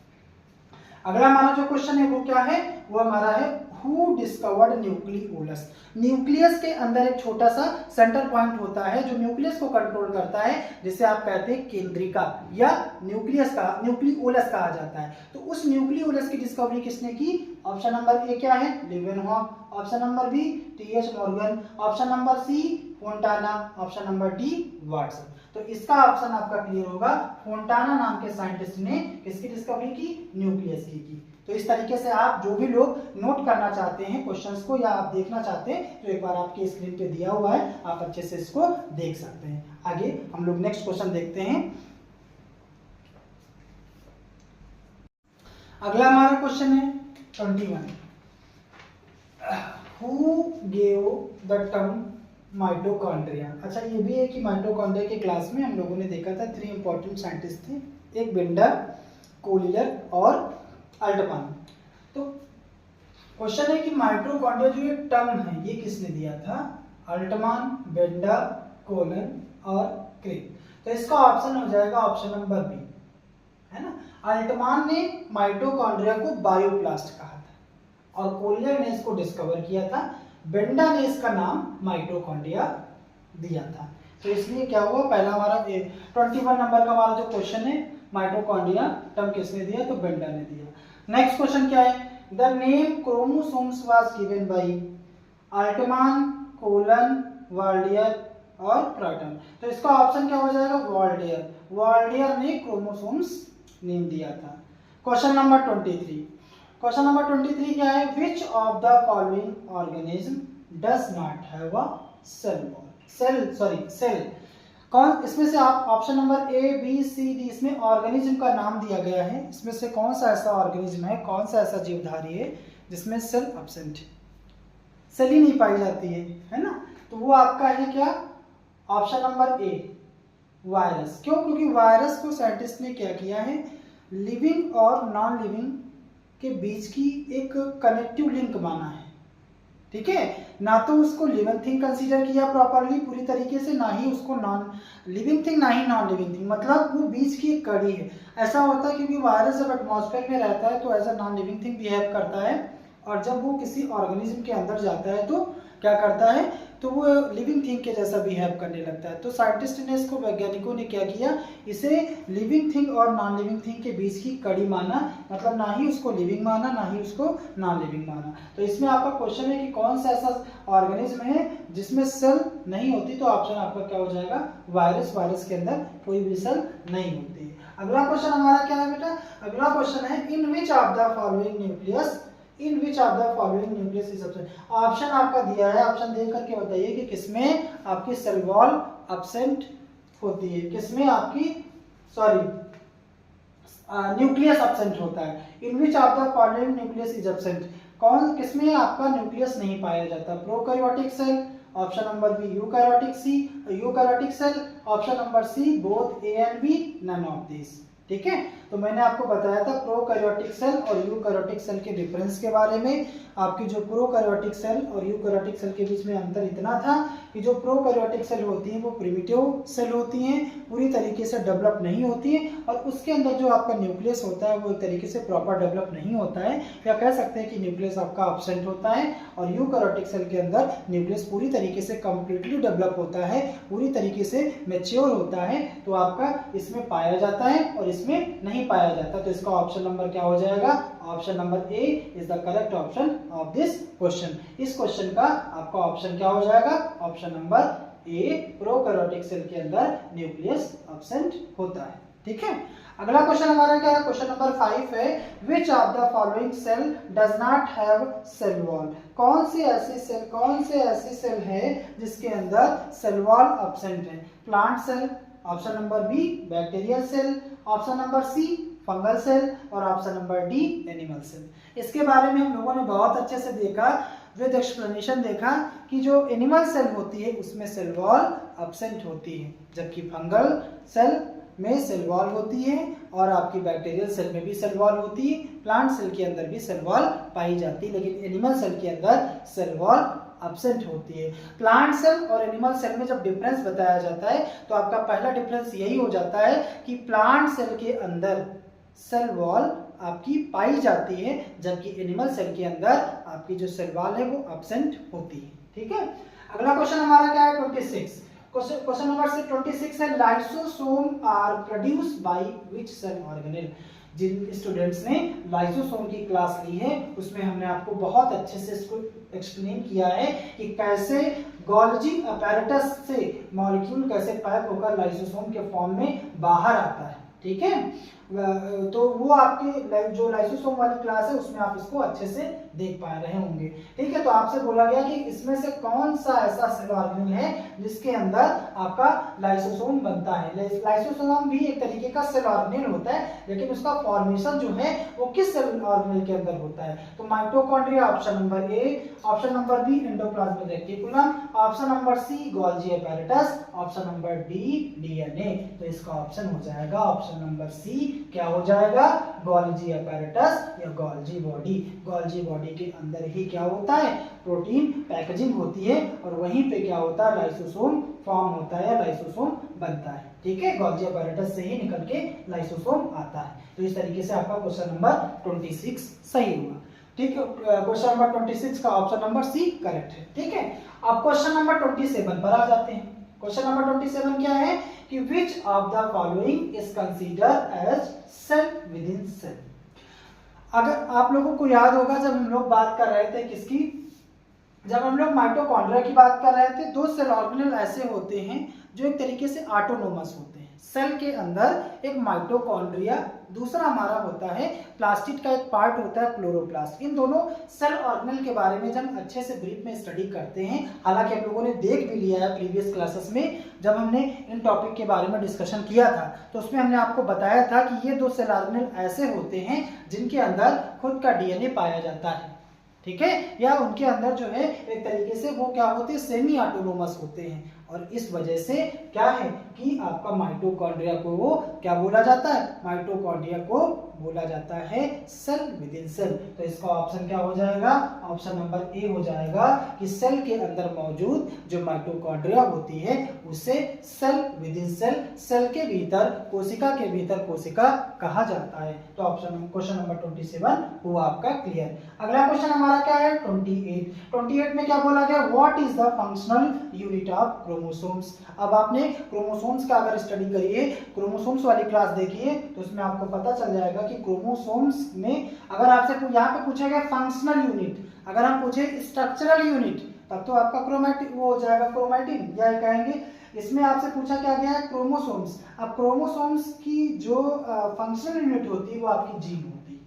अगला हमारा जो क्वेश्चन है वो क्या है? वो हमारा है हु डिस्कवर्ड न्यूक्लियोलस। न्यूक्लियस के अंदर एक छोटा सा सेंटर पॉइंट होता है जो न्यूक्लियस को कंट्रोल करता है, जिसे आप कहते हैं केंद्रिका या न्यूक्लियोलस कहा जाता है। तो उस न्यूक्लियोलस की डिस्कवरी किसने की? ऑप्शन नंबर ए क्या है? Leeuwenhoek, option number B T H. Morgan, option number C Fontana, option number D Watson. तो इसका ऑप्शन आपका क्लियर होगा, फोंटाना नाम के साइंटिस्ट ने किसकी डिस्कवरी की? न्यूक्लियस की। तो इस तरीके से आप जो भी लोग नोट करना चाहते हैं क्वेश्चंस को या आप देखना चाहते हैं तो एक बार आपकी स्क्रीन पे दिया हुआ है, आप अच्छे से इसको देख सकते हैं। आगे हम लोग नेक्स्ट क्वेश्चन देखते हैं। अगला हमारा क्वेश्चन है 21, who gave the term mitochondria. अच्छा, ये भी है कि माइटोकॉन्ड्रिया की क्लास में हम लोगों ने देखा था 3 इंपॉर्टेंट साइंटिस्ट थे, एक बेंडर, कोलियर और अल्टमान। तो क्वेश्चन है कि माइटोकॉन्ड्रिया जो ये टर्म है ये किसने दिया था? अल्टमान, बेंडर, कोलन और क्रिक। तो इसका ऑप्शन हो जाएगा ऑप्शन नंबर बी, है ना। अल्टमान ने माइटोकॉन्ड्रिया को बायोप्लास्ट कहा था और कोलियर ने इसको डिस्कवर किया था, बेंडा ने इसका नाम माइटोकॉन्ड्रिया दिया था। तो इसलिए क्या हुआ? पहला हमारा 21 नंबर का हमारा जो क्वेश्चन है, माइटोकॉन्ड्रिया टर्म किसने दिया? तो बेंडा ने दिया। नेक्स्ट क्वेश्चन क्या है? The name chromosomes was given by Altmann, कोलन, वाल्डियर और क्रॉटन। तो इसका ऑप्शन क्या हो जाएगा? वाल्डियर। वाल्डियर ने क्रोमोसोम्स नेम दिया था। क्वेश्चन नंबर 23, क्वेश्चन नंबर 23 क्या है? Which of the following organism does not have a cell. कौन इसमें से आप option number A B C D, इसमें ऑर्गेनिज्म का नाम दिया गया है, इसमें से कौन सा ऐसा ऑर्गेनिज्म है, कौन सा ऐसा जीवधारी है जिसमें सेल एब्सेंट है, सेल ही नहीं पाई जाती है ना? तो वो आपका है क्या? ऑप्शन नंबर ए वायरस। क्यों? क्योंकि वायरस को साइंटिस्ट ने क्या किया है? लिविंग और नॉन लिविंग के बीच की एक कनेक्टिव लिंक माना है। ठीक है, ना तो उसको लिविंग थिंग कंसीडर किया प्रॉपरली पूरी तरीके से, ना ही उसको नॉन लिविंग थिंग, ना ही नॉन लिविंग थिंग, मतलब वो बीच की एक कड़ी है। ऐसा होता है क्योंकि वायरस जब एटमॉस्फेयर में रहता है तो as a non living thing behave करता है और जब वो किसी ऑर्गेनिज्म के अंदर जाता है तो क्या करता है, तो वो लिविंग थिंग के जैसा बिहेव करने लगता है। तो साइंटिस्ट ने इसको, वैज्ञानिकों ने क्या किया, इसे लिविंग थिंग और नॉन लिविंग थिंग के बीच की कड़ी माना, मतलब ना ही उसको लिविंग माना ना ही उसको नॉन लिविंग माना। तो इसमें आपका क्वेश्चन है कि कौन सा ऐसा ऑर्गेनिज्म है जिसमें सेल नहीं होती, तो ऑप्शन आपका क्या हो जाएगा, वायरस। वायरस के अंदर कोई भी सेल नहीं होती है। अगला क्वेश्चन हमारा क्या है बेटा, अगला क्वेश्चन है in which of the following nucleus, in which of the following nucleus is absent. Option आपका दिया है, ऑप्शन देख करके बताइए कि किसमें आपकी सेल वॉल एब्सेंट होती है, किसमें आपकी न्यूक्लियस एब्सेंट होता है। In which of the following nucleus is absent, कौन किसमें आपका न्यूक्लियस नहीं पाया जाता, prokaryotic cell, option number B eukaryotic cell, option number C both A and B, none of this. ठीक है, तो मैंने आपको बताया था प्रोकैरियोटिक सेल और यूकैरियोटिक सेल के डिफरेंस के बारे में। आपकी जो प्रोकैरियोटिक सेल और यूकैरियोटिक सेल के बीच में अंतर इतना था कि जो प्रोकैरियोटिक सेल होती हैं वो प्रिमिटिव सेल होती हैं, पूरी तरीके से डेवलप नहीं होती है, और उसके अंदर जो आपका न्यूक्लियस होता है वो एक तरीके से प्रॉपर डेवलप नहीं होता है, या कह सकते हैं कि न्यूक्लियस आपका एब्सेंट होता है। और यूकैरियोटिक सेल के अंदर न्यूक्लियस पूरी तरीके से कंप्लीटली डेवलप होता है, पूरी तरीके से मैच्योर होता है, तो आपका इसमें पाया जाता है और इसमें नहीं पाया जाता। तो इसका ऑप्शन नंबर क्या हो जाएगा, option number A is the correct option of this question. इस क्वेश्चन का आपका ऑप्शन क्या हो जाएगा, option number A, prokaryotic cell के अंदर न्यूक्लियस एब्सेंट होता है। ठीक है, अगला क्वेश्चन हमारा क्या है, क्वेश्चन नंबर 5 है which of the following cell does not have cell wall. कौन से ऐसी सेल है जिसके अंदर सेल वॉल एब्सेंट है, plant cell, option number B bacterial cell, option number C fungal cell, और option number D animal cell. इसके बारे में हम लोगों ने बहुत अच्छे से देखा, विद एक्सप्लेनेशन देखा कि जो एनिमल सेल होती है उसमें सेल वॉल एब्सेंट होती है, जबकि फंगल सेल में सेल वॉल होती है, और आपकी बैक्टीरियल सेल में भी सेल वॉल होती है, प्लांट सेल के अंदर भी सेल वॉल पाई जाती है, लेकिन एनिमल सेल के अंदर सेल वॉल एब्सेंट होती है। प्लांट सेल और एनिमल सेल में जब डिफरेंस बताया जाता है तो आपका पहला डिफरेंस यही हो जाता है कि प्लांट सेल के अंदर सेल वॉल आपकी पाई जाती है, जबकि एनिमल सेल के अंदर आपकी जो सेल वॉल है वो एब्सेंट होती है। ठीक है, अगला क्वेश्चन हमारा क्या है, 26। क्वेश्चन नंबर 26 है lysosome are produced by which cell organelle. जिन स्टूडेंट्स ने लाइसोसोम की क्लास ली है उसमें हमने आपको बहुत अच्छे से इसको एक्सप्लेन किया है कि कैसे गोल्जी अपैरेटस से मॉलिक्यूल कैसे पैक होकर लाइसोसोम के फॉर्म में बाहर आता है। ठीक है, तो वो आपके जो लाइसोसोम वाली क्लास है उसमें आप इसको अच्छे से देख पा रहे होंगे। ठीक है, तो आपसे बोला गया कि इसमें से कौन सा ऐसा सेल ऑर्गेनेल है जिसके अंदर आपका लाइसोसोम बनता है। लाइसोसोम भी एक तरीके का सेल ऑर्गेनेल होता है, लेकिन उसका फॉर्मेशन जो है वो किस सेल ऑर्गेनेल के अंदर होता है, तो mitochondria option number A, option number B endoplasmic reticulum, option number C Golgi apparatus, option number D DNA. तो इसका ऑप्शन हो जाएगा ऑप्शन नंबर सी, क्या हो जाएगा, गोल्जी अपैरेटस या गोल्जी बॉडी। गोल्जी बॉडी के अंदर ही क्या होता है, प्रोटीन पैकेजिंग होती है, और वहीं पे क्या होता है, लाइसोसोम फॉर्म होता है, लाइसोसोम बनता है। ठीक है, गोल्जी अपैरेटस से ही निकल के लाइसोसोम आता है। तो इस तरीके से आपका क्वेश्चन नंबर 26 सही हुआ। ठीक है, क्वेश्चन नंबर 26 का ऑप्शन नंबर सी करेक्ट है। ठीक है, अब क्वेश्चन नंबर 27 पर आ जाते हैं। क्वेश्चन नंबर 27 क्या है कि which of the following is considered as cell within cell. अगर आप लोगों को याद होगा जब हम लोग बात कर रहे थे किसकी, जब हम लोग माइटोकॉन्ड्रिया की बात कर रहे थे, दो सेल ऑर्गेनेल ऐसे होते हैं जो एक तरीके से ऑटोनोमस होते हैं। सेल के अंदर एक माइटोकॉन्ड्रिया, दूसरा हमारा होता है प्लास्टिड का एक पार्ट होता है क्लोरोप्लास्ट। इन दोनों सेल ऑर्गेनेल के बारे में जब अच्छे से ब्रीफ में स्टडी करते हैं, हालांकि आप लोगों ने देख भी लिया है प्रीवियस क्लासेस में जब हमने इन टॉपिक के बारे में डिस्कशन किया था, तो उसमें हमने आपको बताया था कि ये दो सेल ऑर्गेनेल ऐसे होते हैं जिनके अंदर खुद का डीएनए पाया जाता है। ठीक है, या उनके अंदर जो है एक तरीके से वो क्या होते हैं, सेमी ऑटोनोमस होते हैं, और इस वजह से क्या है कि आपका माइटोकॉन्ड्रिया को वो क्या बोला जाता है, माइटोकॉन्ड्रिया को बोला जाता है सेल विद इन सेल। तो इसका ऑप्शन क्या हो जाएगा, ऑप्शन नंबर ए हो जाएगा कि सेल के अंदर मौजूद जो माइटोकॉन्ड्रिया होती है उसे cell within cell, cell के भीतर, कोशिका के भीतर कोशिका कहा जाता है। तो ऑप्शन क्वेश्चन नंबर 27 हुआ आपका क्लियर। अगला क्वेश्चन हमारा क्या है 28 में क्या बोला गया, what is the functional unit of chromosomes. अब आपने क्रोमोसोम्स का अगर स्टडी करिए, क्रोमोसोम्स वाली क्लास देखिए तो उसमें आपको पता चल जाएगा कि क्रोमोसोम्स में अगर आपसे यहाँ पे पूछा गया फंक्शनल यूनिट, अगर हम पूछे स्ट्रक्चरल यूनिट तब तो आपका क्रोमैटिन वो हो जाएगा, क्रोमैटिन या कहेंगे। इसमें आपसे पूछा क्या गया है क्रोमोसोम्स। अब क्रोमोसोम्स की जो फंक्शनल यूनिट होती है वो आपकी जीन होती है,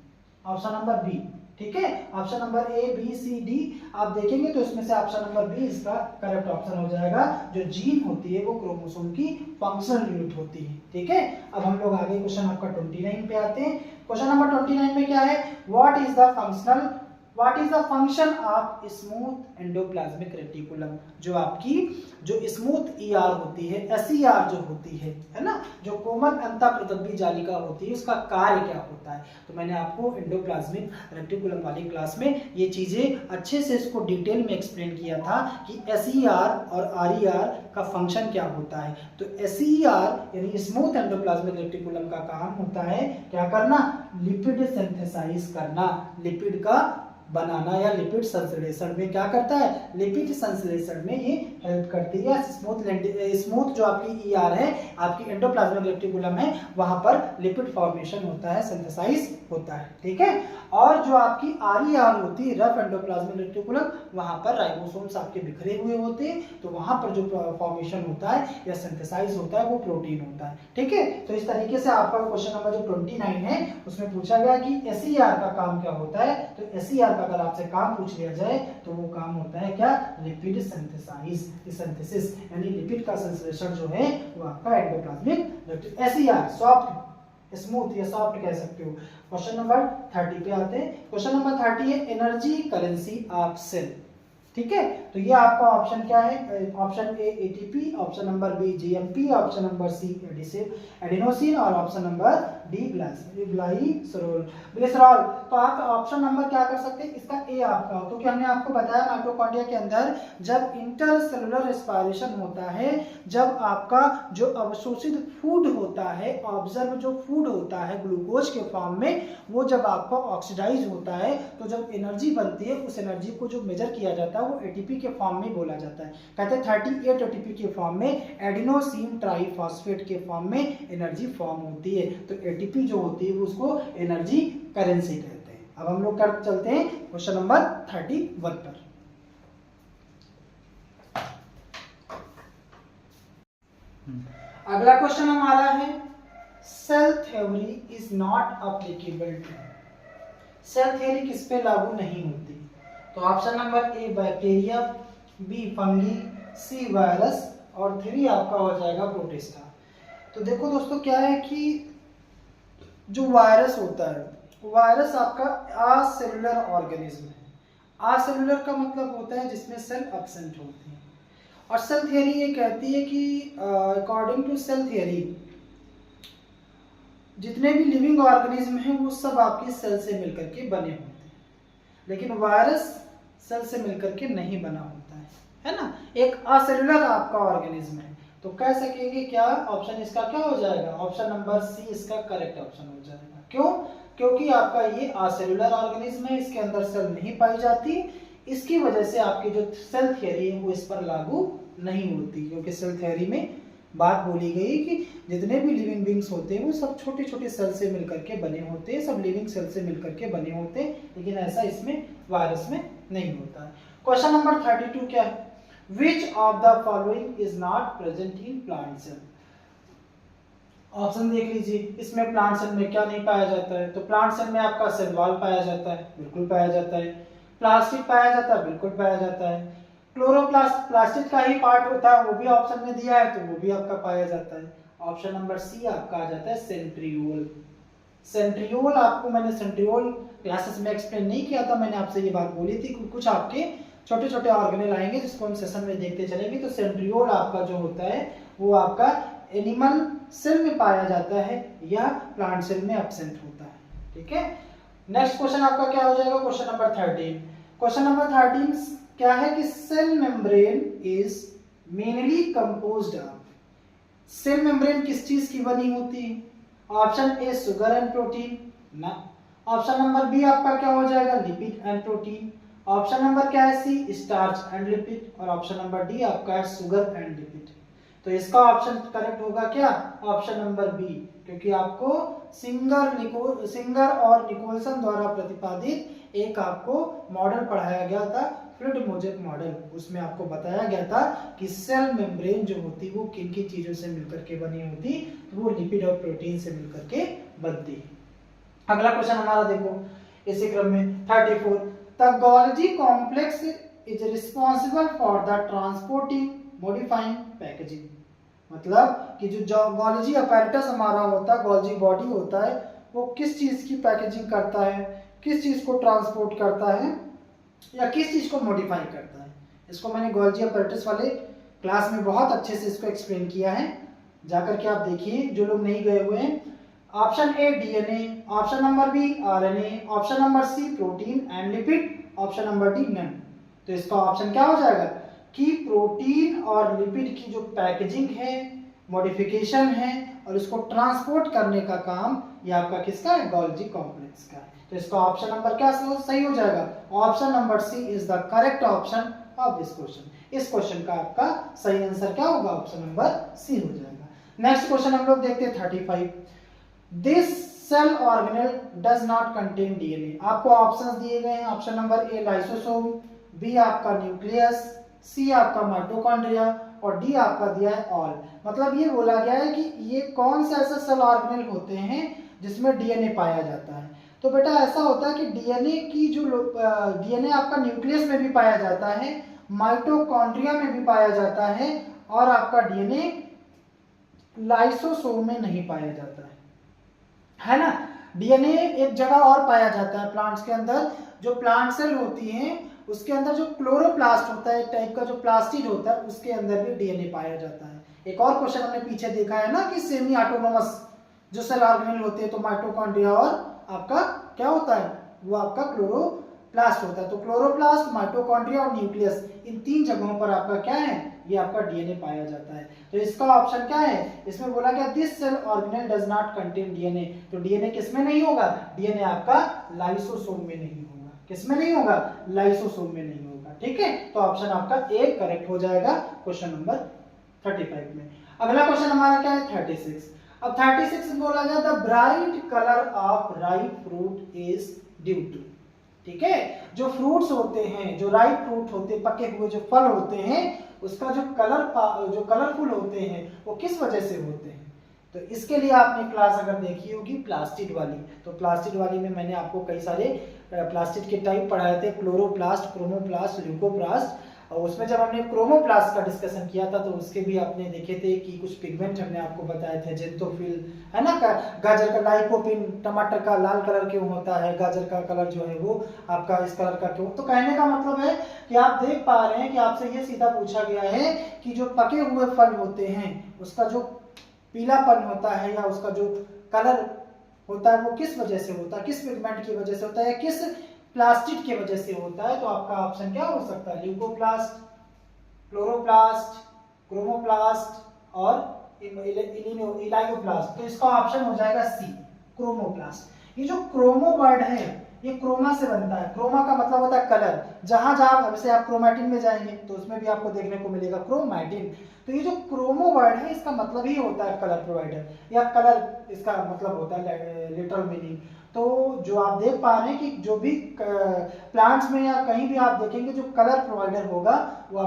ऑप्शन नंबर बी। ठीक है, option number A B C D आप देखेंगे तो इसमें से ऑप्शन नंबर बी इसका करेक्ट ऑप्शन हो जाएगा। जो जीन होती है वो क्रोमोसोम की फंक्शनल यूनिट होती है। ठीक है, अब हम लोग आगे क्वेश्चन आपका 29 पे आते हैं। क्वेश्चन नंबर 29 में क्या है, what is the function of smooth endoplasmic reticulum. जो आपकी जो स्मूथ ईआर होती है, एसईआर जो होती है ना, जो कोमल अंतःप्रतंबी जालिका होती है, उसका कार्य क्या होता है। तो मैंने आपको एंडोप्लाज्मिक रेटिकुलम वाली क्लास में ये चीजें अच्छे से इसको डिटेल में एक्सप्लेन किया था कि एसईआर और आरईआर का फंक्शन क्या होता है। तो एसईआर यानी स्मूथ एंडोप्लाज्मिक रेटिकुलम का काम होता है क्या करना, लिपिड सिंथेसाइज करना, लिपिड का बनाना या लिपिड संश्लेषण में क्या करता है, लिपिड संश्लेषण में ये हेल्प करती है। स्मूथ जो आपकी ईआर है, आपकी एंडोप्लाज्मिक रेटिकुलम है, वहां पर लिपिड फॉर्मेशन होता है, सिंथेसाइज होता है। ठीक है, और जो आपकी आरईआर होती है, रफ एंडोप्लाज्मिक रेटिकुलम, वहां पर राइबोसोम्स आपके बिखरे हुए होते हैं, तो वहां पर जो फॉर्मेशन होता है या सिंथेसाइज होता है वो प्रोटीन होता है। ठीक है, तो इस तरीके से आपका क्वेश्चन नंबर जो 29 है उसमें पूछा गया कि एसईआर का काम क्या होता है। तो एसईआर का अगर आपसे काम पूछ लिया जाए तो वो काम होता है क्या, लिपिड सिंथेसिस, यानी लिपिड का संश्लेषण जो है वो आपका एंडोप्लाज्मिक एसईआर, सॉफ्ट स्मूथ या सॉफ्ट कह सकते हो। क्वेश्चन नंबर 30 पे आते हैं। क्वेश्चन नंबर 30 है एनर्जी करेंसी ऑफ सेल। ठीक है, तो ये आपका ऑप्शन क्या है, option A ATP, option number B GMP, option number C adenosine और ऑप्शन नंबर डी ग्लाइसरॉल। तो आप ऑप्शन नंबर क्या कर सकते हैं, इसका ए आपका हो, क्योंकि हमने आपको बताया माइटोकॉन्ड्रिया के अंदर जब इंटरसेलुलर रेस्पिरेशन होता है, जब आपका जो अवशोषित फूड होता है, ऑब्जर्व जो फूड होता है ग्लूकोज के फॉर्म में, वो जब आपका ऑक्सीडाइज होता है तो जब एनर्जी बनती है, उस एनर्जी को जो मेजर किया जाता है वो एटीपी के फॉर्म में बोला जाता है। कहते हैं 38 एटीपी के फॉर्म में, एडिनोसिन ट्राइफॉस्फेट के फॉर्म में एनर्जी फॉर्म होती है। तो एटीपी जो होती है उसको एनर्जी करेंसी कहते हैं। अब हम लोग कर चलते हैं क्वेश्चन नंबर 31 पर। अगला क्वेश्चन हमारा है cell theory is not applicable to. Cell theory किस पे लागू नहीं होती। तो option number A bacteria, B fungi, C virus और 3 आपका हो जाएगा प्रोटिस्टा। तो देखो दोस्तों क्या है कि जो वायरस होता है, वायरस आपका असेलुलर ऑर्गेनिज्म है। असेलुलर का मतलब होता है जिसमें सेल एब्सेंट होती है। और सेल थियरी ये कहती है कि अकॉर्डिंग टू सेल थियरी जितने भी लिविंग ऑर्गेनिज्म हैं वो सब आपके सेल से मिलकर के बने होते हैं, लेकिन वायरस सेल से मिलकर के नहीं बना होता है ना। एक असेलुलर आपका ऑर्गेनिज्म है, तो कह सकेंगे क्या ऑप्शन इसका क्या हो जाएगा, ऑप्शन नंबर सी इसका करेक्ट ऑप्शन हो जाएगा। क्यों, क्योंकि आपका ये असेलुलर ऑर्गेनिज्म है, इसके अंदर सेल नहीं पाई जाती, इसकी वजह से आपकी जो सेल थियरी है वो इस पर लागू नहीं होती। क्योंकि सेल थियरी में बात बोली गई कि जितने भी लिविंग बींग्स होते हैं वो सब छोटे छोटे सेल से मिलकर के बने होते हैं, सब लिविंग सेल से मिलकर के बने होते हैं, लेकिन ऐसा इसमें वायरस में नहीं होता है। क्वेश्चन नंबर 32 क्या है, which of the following is not present in plant cell. Option देख लीजिए, इसमें प्लांट सेल में क्या नहीं पाया जाता है। तो प्लांट सेल में आपका सेल वॉल पाया जाता है, बिल्कुल पाया जाता है। प्लास्टिक पाया जाता है, बिल्कुल पाया जाता है। क्लोरोप्लास्ट प्लास्टिक का ही पार्ट होता है, वो भी ऑप्शन में दिया है, तो वो भी आपका पाया जाता है। ऑप्शन नंबर सी आपका आ जाता है सेंट्रियोल। सेंट्रियोल आपको मैंने सेंट्रियोल क्लासेस में एक्सप्लेन नहीं किया था, मैंने आपसे ये बात बोली थी कि कुछ आपके छोटे छोटे ऑर्गेनेल आएंगे जिसको हम सेशन में देखते चलेंगे। तो सेंट्रियोल आपका जो होता है वो आपका एनिमल सेल में पाया जाता है या प्लांट सेल में एब्सेंट होता है। ठीक है। नेक्स्ट क्वेश्चन आपका क्या हो जाएगा, क्वेश्चन नंबर 13। क्वेश्चन नंबर 13 क्या है कि cell membrane is mainly composed of, cell membrane किस चीज की बनी होती है? Option A sugar and protein ना, ऑप्शन नंबर बी आपका क्या हो जाएगा lipid and protein, option number क्या है सी स्टार्च एंड लिपिड, और ऑप्शन नंबर डी आपका है शुगर एंड लिपिड। तो इसका ऑप्शन करेक्ट होगा क्या, ऑप्शन नंबर बी, क्योंकि आपको सिंगर और निकोलसन द्वारा प्रतिपादित एक आपको मॉडल पढ़ाया गया था, फ्लूइड मोजेक मॉडल। उसमें आपको बताया गया था कि सेल मेम्ब्रेन जो होती वो किन किन चीजों से मिलकर के बनी होती, तो वो लिपिड और प्रोटीन से मिलकर के बनती। अगला क्वेश्चन हमारा देखो इसी क्रम में 34, the Golgi complex is responsible for the transporting modifying packaging, मतलब कि जो गोल्गी अपैरेटस हमारा होता है, गोल्गी बॉडी होता है, वो किस चीज की पैकेजिंग करता है, किस चीज को ट्रांसपोर्ट करता है या किस चीज को मॉडिफाई करता है। इसको मैंने गोल्गी अपैरेटस वाले क्लास में बहुत अच्छे से इसको एक्सप्लेन किया है, जाकर के आप देखिए जो लोग नहीं गए हुए हैं। Option A DNA, option number B RNA, option number C protein and lipid, option number D none. तो इसका ऑप्शन क्या हो जाएगा कि प्रोटीन और लिपिड की जो पैकेजिंग है, मॉडिफिकेशन है और इसको ट्रांसपोर्ट करने का काम ये आपका किसका है, गोल्गी कॉम्प्लेक्स का है। तो इसका ऑप्शन नंबर क्या सही हो जाएगा, option number C is the correct option of this question. इस क्वेश्चन का आपका सही आंसर क्या होगा, ऑप्शन नंबर सी हो जाएगा। नेक्स्ट क्वेश्चन हम लोग देखते हैं 35, this cell organelle does not contain DNA. आपको ऑप्शंस दिए गए हैं, option number A lysosome, B आपका न्यूक्लियस, सी आपका माइटोकॉन्ड्रिया और डी आपका दिया है ऑल। मतलब ये बोला गया है कि ये कौन से ऐसे सेल ऑर्गेनेल होते हैं जिसमें डीएनए पाया जाता है। तो बेटा ऐसा होता है कि डीएनए की जो डीएनए आपका न्यूक्लियस में भी पाया जाता है, माइटोकॉन्ड्रिया में भी पाया जाता है और आपका डीएनए लाइसोसोम में नहीं पाया जाता है ना। डीएनए एक जगह और पाया जाता है प्लांट्स के अंदर, जो प्लांट सेल होती हैं उसके अंदर जो क्लोरोप्लास्ट होता है, एक टाइप का जो प्लास्टिड होता है, उसके अंदर भी डीएनए पाया जाता है। एक और क्वेश्चन हमने पीछे देखा है ना कि सेमी ऑटोनोमस जो सेल ऑर्गेनेल होते हैं, तो माइटोकॉन्ड्रिया और आपका क्या होता है, वो आपका क्लोरोप्लास्ट होता है। तो क्लोरोप्लास्ट, माइटोकॉन्ड्रिया और न्यूक्लियस, इन तीन जगहों पर आपका क्या है, ये आपका डीएनए पाया जाता है। तो इसका ऑप्शन क्या है, इसमें बोला गया this cell organelle does not contain DNA. तो डीएनए किसमें नहीं होगा, डीएनए आपका लाइसोसोम में नहीं होगा। किसमें नहीं होगा, लाइसोसोम में नहीं होगा। ठीक है, तो ऑप्शन आपका ए करेक्ट हो जाएगा क्वेश्चन नंबर 35 में। अगला क्वेश्चन हमारा क्या है 36। अब 36 में बोला गया the bright colour of ripe fruit is due to. ठीक है, जो फ्रूट्स होते हैं, जो राइप फ्रूट होते हैं, पके हुए जो फल होते हैं, उसका जो कलरफुल होते हैं वो किस वजह से होते हैं। तो इसके लिए आपने क्लास अगर देखी होगी प्लास्टिड वाली, तो प्लास्टिड वाली में मैंने आपको कई सारे प्लास्टिड के टाइप पढ़ाए थे, क्लोरोप्लास्ट, क्रोमोप्लास्ट, ल्यूकोप्लास्ट। और उसमें जब हमने क्रोमोप्लास्ट का डिस्कशन किया था तो उसके भी आपने देखे थे कि कुछ पिगमेंट हमने आपको बताए थे, जेंथोफिल है ना, गाजर का लाइकोपिन, टमाटर का लाल कलर क्यों होता है, गाजर का कलर जो है वो आपका इस कलर का क्यों। तो कहने का मतलब है कि आप देख पा रहे हैं कि आपसे ये सीधा पूछा गया है कि जो पके हुए फल होते हैं उसका जो पीलापन होता है या उसका जो कलर होता है वो किस वजह से होता है, किस पिगमेंट की वजह से होता है, किस प्लास्टिड की वजह से होता है। तो आपका ऑप्शन क्या हो सकता है, ल्यूकोप्लास्ट, क्लोरोप्लास्ट, क्रोमोप्लास्ट और इलायोप्लास्ट। तो इसका ऑप्शन हो जाएगा सी, क्रोमोप्लास्ट। ये जो क्रोमो वर्ड है ये क्रोमा से बनता है। क्रोमा का मतलब होता है कलर। जहां जहां जैसे आप क्रोमैटिन में जाएंगे तो उसमें भी आपको देखने को मिलेगा क्रोमैटिन। तो ये जो क्रोमो वर्ड है इसका मतलब ही होता है कलर प्रोवाइडर या कलर, इसका मतलब होता है लिटरल मीनिंग। तो जो आप देख पा रहे हैं कि जो भी प्लांट्स में या कहीं भी आप देखेंगे जो कलर प्रोवाइडर होगा वो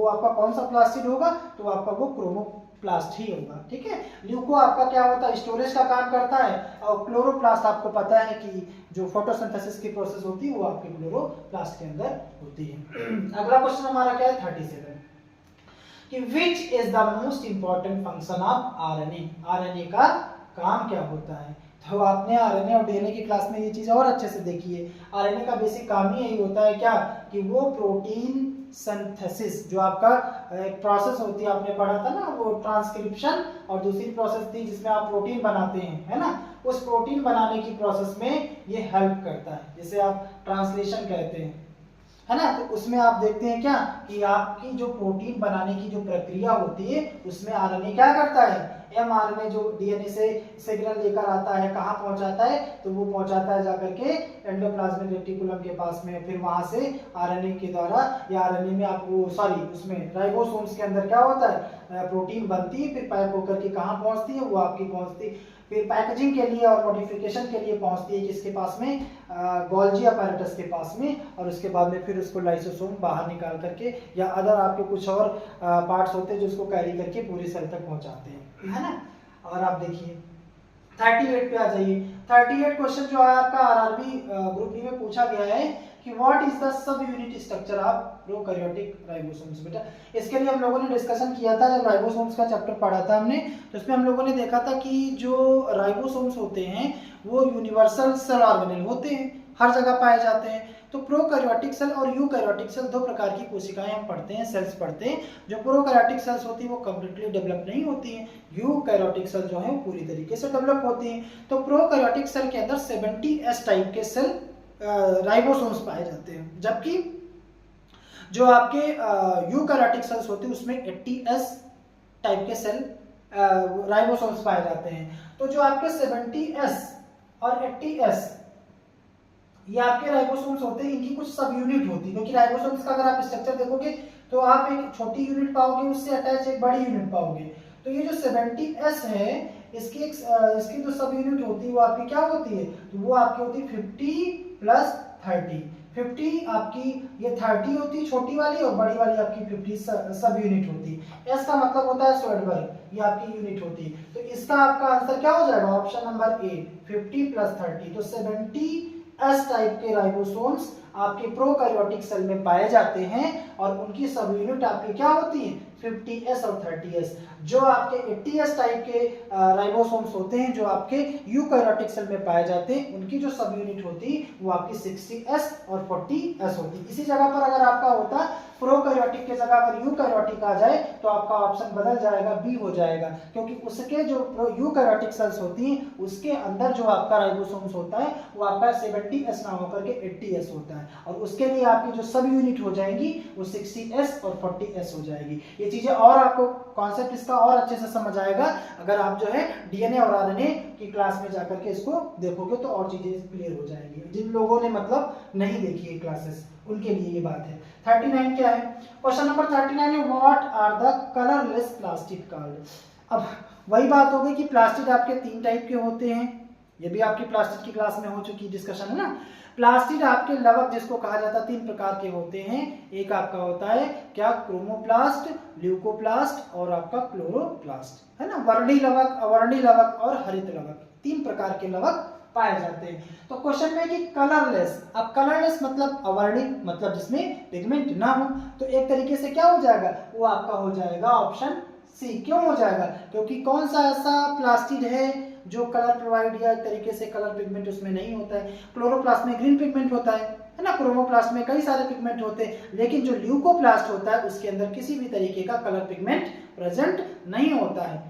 आपका कौन सा प्लास्टिड होगा, तो आपका वो क्रोमोप्लास्ट ही होगा। ठीक है, ल्यूको आपका क्या होता है, स्टोरेज का काम करता है, और क्लोरोप्लास्ट आपको पता है कि जो फोटोसिंथेसिस की प्रोसेस होती है वो आपके क्लोरोप्लास्ट के अंदर होती है। अगला क्वेश्चन हमारा क्या है 37 कि विच is the most important function of RNA. RNA का काम क्या होता है। तो आपने आरएनए और डीएनए की क्लास में ये चीज और अच्छे से देखी है। आरएनए का बेसिक काम ही यही होता है क्या, कि वो प्रोटीन सिंथेसिस, जो आपका एक प्रोसेस होती है, आपने पढ़ा था ना वो ट्रांसक्रिप्शन, और दूसरी प्रोसेस थी जिसमें आप प्रोटीन बनाते हैं, है ना, उस प्रोटीन बनाने की प्रोसेस में ये हेल्प करता है, जिसे आप ट्रांसलेशन कहते हैं, है ना। तो उसमें आप देखते हैं क्या कि आपकी जो प्रोटीन बनाने की जो प्रक्रिया होती है उसमें आरएनए क्या करता है, एमआरएनए जो डीएनए से सिग्नल लेकर आता है कहाँ पहुंचाता है, तो वो पहुंचाता है जाकर के एंडोप्लाज्मिक रेटिकुलम के पास में, फिर वहां से आरएनए के द्वारा या आरएनए में आपको उसमें राइबोसोम्स के अंदर क्या होता है, प्रोटीन बनती है, फिर पैक होकर के कहाँ पहुंचती है, वो आपकी पहुंचती फिर पैकेजिंग के लिए और मॉडिफिकेशन के लिए पहुंचती है किसके पास में, गोल्जी अपैरेटस के पास में, और उसके बाद में फिर उसको लाइसोसोम बाहर निकाल करके या अदर आपके कुछ और पार्ट्स होते हैं जो उसको कैरी करके पूरी सेल तक पहुंचाते हैं, है ना। और आप देखिए 38 पे आ जाइए। 38 क्वेश्चन जो है आपका आरआरबी ग्रुप डी में पूछा गया है कि what is the sub unit structure of prokaryotic ribosomes. बेटा इसके लिए हम लोगों ने डिस्कशन किया था जब राइबोसोम्स का चैप्टर पढ़ा था हमने, तो इसमें हम लोगों ने देखा था कि जो राइबोसोम्स होते हैं वो यूनिवर्सल सेल ऑर्गेनेल होते हैं, हर जगह पाए जाते हैं। तो प्रोकैरियोटिक सेल और यूकैरियोटिक सेल दो प्रकार की कोशिकाएं हम पढ़ते हैं, सेल्स पढ़ते हैं। जो प्रोकैरियोटिक सेल्स होती है वो कंप्लीटली डेवलप नहीं होती हैं, यूकैरियोटिक सेल जो है वो पूरी तरीके से डेवलप होती हैं। तो प्रोकैरियोटिक सेल के अंदर 70S टाइप के सेल राइबोसोम्स पाए जाते हैं, जबकि जो आपके यूकैरियोटिक सेल्स होते हैं उसमें 80S टाइप के सेल राइबोसोम्स पाए जाते हैं। तो जो आपके 70S और 80S ये आपके राइबोसोम्स होते हैं, इनकी कुछ सब यूनिट होती है, क्योंकि राइबोसोम्स का अगर आप स्ट्रक्चर देखोगे तो आप एक छोटी यूनिट पाओगे, उससे अटैच एक बड़ी यूनिट पाओगे। तो ये जो 70S है इसकी जो सब यूनिट होती है वो आपकी क्या होती है, तो वो आपकी होती है 50 + 30। 50 आपकी ये 30 होती है छोटी वाली, और बड़ी वाली आपकी 50 सब यूनिट होती है। एस का मतलब होता है स्वेडबर्ग, ये आपकी यूनिट होती है। तो इसका आपका आंसर क्या हो जाएगा, ऑप्शन नंबर ए 50 + 30। तो 70S टाइप के राइबोसोम्स आपके प्रोकैरियोटिक सेल में पाए जाते हैं और उनकी सब यूनिट आपकी क्या होती है, 50S और 30S। जो आपके 80S टाइप के राइबोसोम्स होते हैं जो आपके यूकैरियोटिक सेल में पाए जाते हैं, उनकी जो सब यूनिट होती है वो आपकी 60S और 40S होती है। इसी जगह पर अगर आपका होता प्रोकैरियोटिक के जगह अगर यूकैरियोटिक आ जाए तो आपका ऑप्शन बदल जाएगा, बी हो जाएगा, क्योंकि उसके जो यूकैरियोटिक सेल्स होती हैं उसके अंदर जो आपका राइबोसोम्स होता है वो आपका 70S ना होकर के 80S होता है, और उसके लिए आपकी जो सब यूनिट हो जाएंगी वो 60S और 40S हो जाएगी। ये चीजें और आपको कॉन्सेप्ट इसका और अच्छे से समझ आएगा अगर आप जो है डीएनए और आरएनए की क्लास में जाकर के इसको देखोगे, तो और चीजें क्लियर हो जाएंगी। जिन लोगों ने मतलब नहीं देखी है क्लासेस उनके लिए ये बात है। 39 क्या है, क्वेश्चन नंबर 39 है what are the colourless plastid called. अब वही बात हो गई कि प्लास्टिड आपके 3 टाइप के होते हैं, ये भी आपकी प्लास्टिड की क्लास में हो चुकी डिस्कशन है ना। प्लास्टिड आपके लवक जिसको कहा जाता है 3 प्रकार के होते हैं, एक आपका होता है क्या, क्रोमोप्लास्ट, ल्यूकोप्लास्ट और आपका क्लोरोप्लास्ट, है ना। वर्णी लवक, अवर्णी लवक और हरित लवक, 3 प्रकार के लवक पाए जाते हैं। तो क्वेश्चन में कि कलरलेस, अब कलरलेस मतलब अवर्णी, मतलब जिसमें पिगमेंट ना हो, तो एक तरीके से क्या हो जाएगा, वो आपका हो जाएगा ऑप्शन सी। क्यों हो जाएगा, क्योंकि कौन सा ऐसा प्लास्टिड है जो कलर प्रोवाइड या एक तरीके से कलर पिगमेंट उसमें नहीं होता है। क्लोरोप्लास्ट में ग्रीन पिगमेंट होता है ना, क्रोमोप्लास्ट में कई सारे पिगमेंट होते हैं, लेकिन जो ल्यूकोप्लास्ट होता है उसके अंदर किसी भी तरीके का कलर पिगमेंट प्रेजेंट नहीं होता है।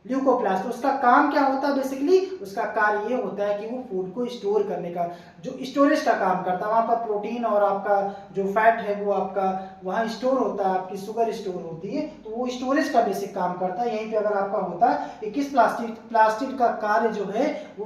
ल्यूकोप्लास्ट उसका काम क्या होता है, बेसिकली उसका कार्य ये होता है कि वो फूड को स्टोर करने का, जो स्टोरेज का काम करता है। वहाँ पर प्रोटीन और आपका जो फैट है वो आपका वहाँ स्टोर होता है, आपकी शुगर स्टोर होती है, तो वो स्टोरेज का बेसिक काम करता है। यहीं पे अगर आपका होता है कि किस प्लास्टिड का कार्य जो है वो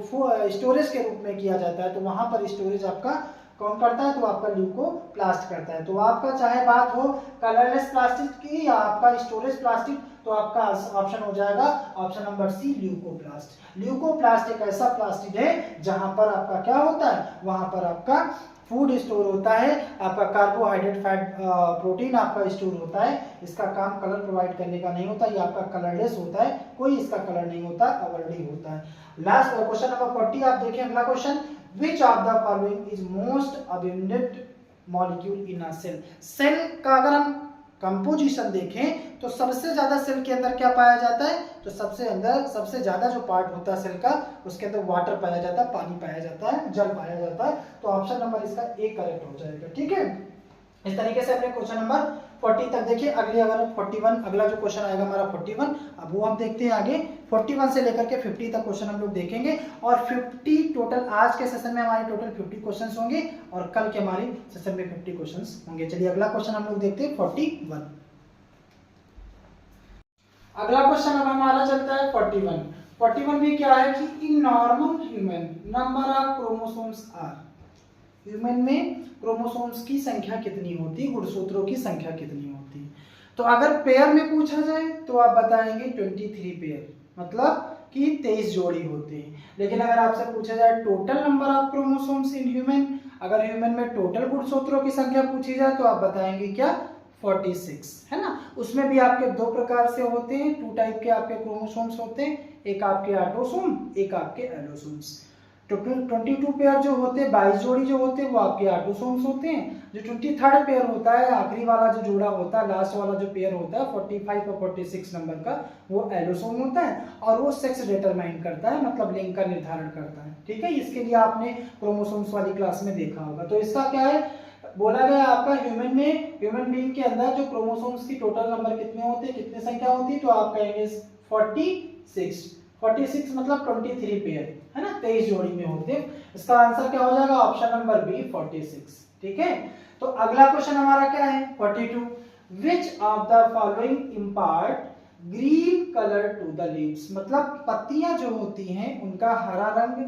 स्टोरेज के रूप में किया जाता है, तो वहाँ पर स्टोरेज आपका कौन करता है, तो आपका ल्यूकोप्लास्ट करता है। तो आपका चाहे बात हो कलरलेस प्लास्टिड की या आपका स्टोरेज प्लास्टिड, तो आपका ऑप्शन हो जाएगा option number C leucoplast. Leucoplast एक ऐसा प्लास्टिड है जहां पर आपका क्या होता है, वहां पर आपका फूड स्टोर होता है, आपका कार्बोहाइड्रेट, फैट, प्रोटीन आपका स्टोर होता है। इसका काम कलर प्रोवाइड करने का नहीं होता, ये आपका कलरलेस होता है, कोई इसका कलर नहीं होता, अवर्णी होता है। लास्ट क्वेश्चन नंबर 40 आप देखें, अगला question, which of the following is most abundant molecule in a cell। Cell का अगर हम कंपोजिशन देखें तो सबसे ज्यादा सेल के अंदर क्या पाया जाता है, तो सबसे ज्यादा जो पार्ट होता है सेल का उसके अंदर वाटर पाया जाता है, पानी पाया जाता है, जल पाया जाता है। तो ऑप्शन नंबर इसका ए करेक्ट हो जाएगा। ठीक है, इस तरीके से हमने क्वेश्चन नंबर 40 तक देखिए। अगले अगर 41, अगला जो क्वेश्चन आएगा हमारा 41, अब वो हम देखते हैं आगे। 41 से लेकर के 50 तक क्वेश्चन हम लोग देखेंगे और 50 टोटल आज के सेशन में हमारे टोटल 50 क्वेश्चंस होंगे और कल के हमारे सेशन में 50 क्वेश्चंस होंगे। चलिए अगला क्वेश्चन हम लोग देखते हैं 41। अगला क्वेश्चन अब हमारा चलता है 41। 41 में क्या है कि in normal human number of chromosomes are, human में क्रोमोसोम्स की संख्या कितनी होती है, गुणसूत्रों की संख्या कितनी होती है। तो अगर पेयर में पूछा जाए तो आप बताएंगे 23 पेयर, मतलब कि 23 जोड़ी होती है। लेकिन अगर आपसे पूछा जाए total number of chromosomes in human, अगर ह्यूमन में टोटल गुणसूत्रों की संख्या पूछी जाए तो आप बताएंगे क्या 46, है ना। उसमें भी आपके दो प्रकार से होते हैं, 2 टाइप के आपके क्रोमोसोम्स होते हैं, एक आपके ऑटोसोम, एक आपके एलोसोम्स। तो 22 पेयर जो होते हैं, 22 जोड़ी जो होते हैं वो आपके ऑटोसोम्स होते हैं। जो 23rd पेयर होता है, आखिरी वाला जो जोड़ा होता है, लास्ट वाला जो पेयर होता है 45 और 46 नंबर का, वो एलोसोम होता है और वो सेक्स डिटरमाइन करता है, मतलब लिंग का निर्धारण करता है। ठीक है, इसके लिए आपने क्रोमोसोम्स वाली क्लास में देखा होगा। तो इसका क्या है, बोला गया आपका ह्यूमन में, ह्यूमन बीइंग के अंदर जो क्रोमोसोम्स की टोटल नंबर कितने होते हैं, कितनी संख्या होती है, तो आप कहेंगे 46। 46 मतलब 23 पेयर, है ना, 23 जोड़ी में होते हैं। इसका आंसर क्या हो जाएगा, ऑप्शन नंबर बी 46। ठीक है, तो अगला क्वेश्चन हमारा क्या है 42। Which of the following impart green colour to the leaves, मतलब पत्तियां जो होती हैं उनका हरा रंग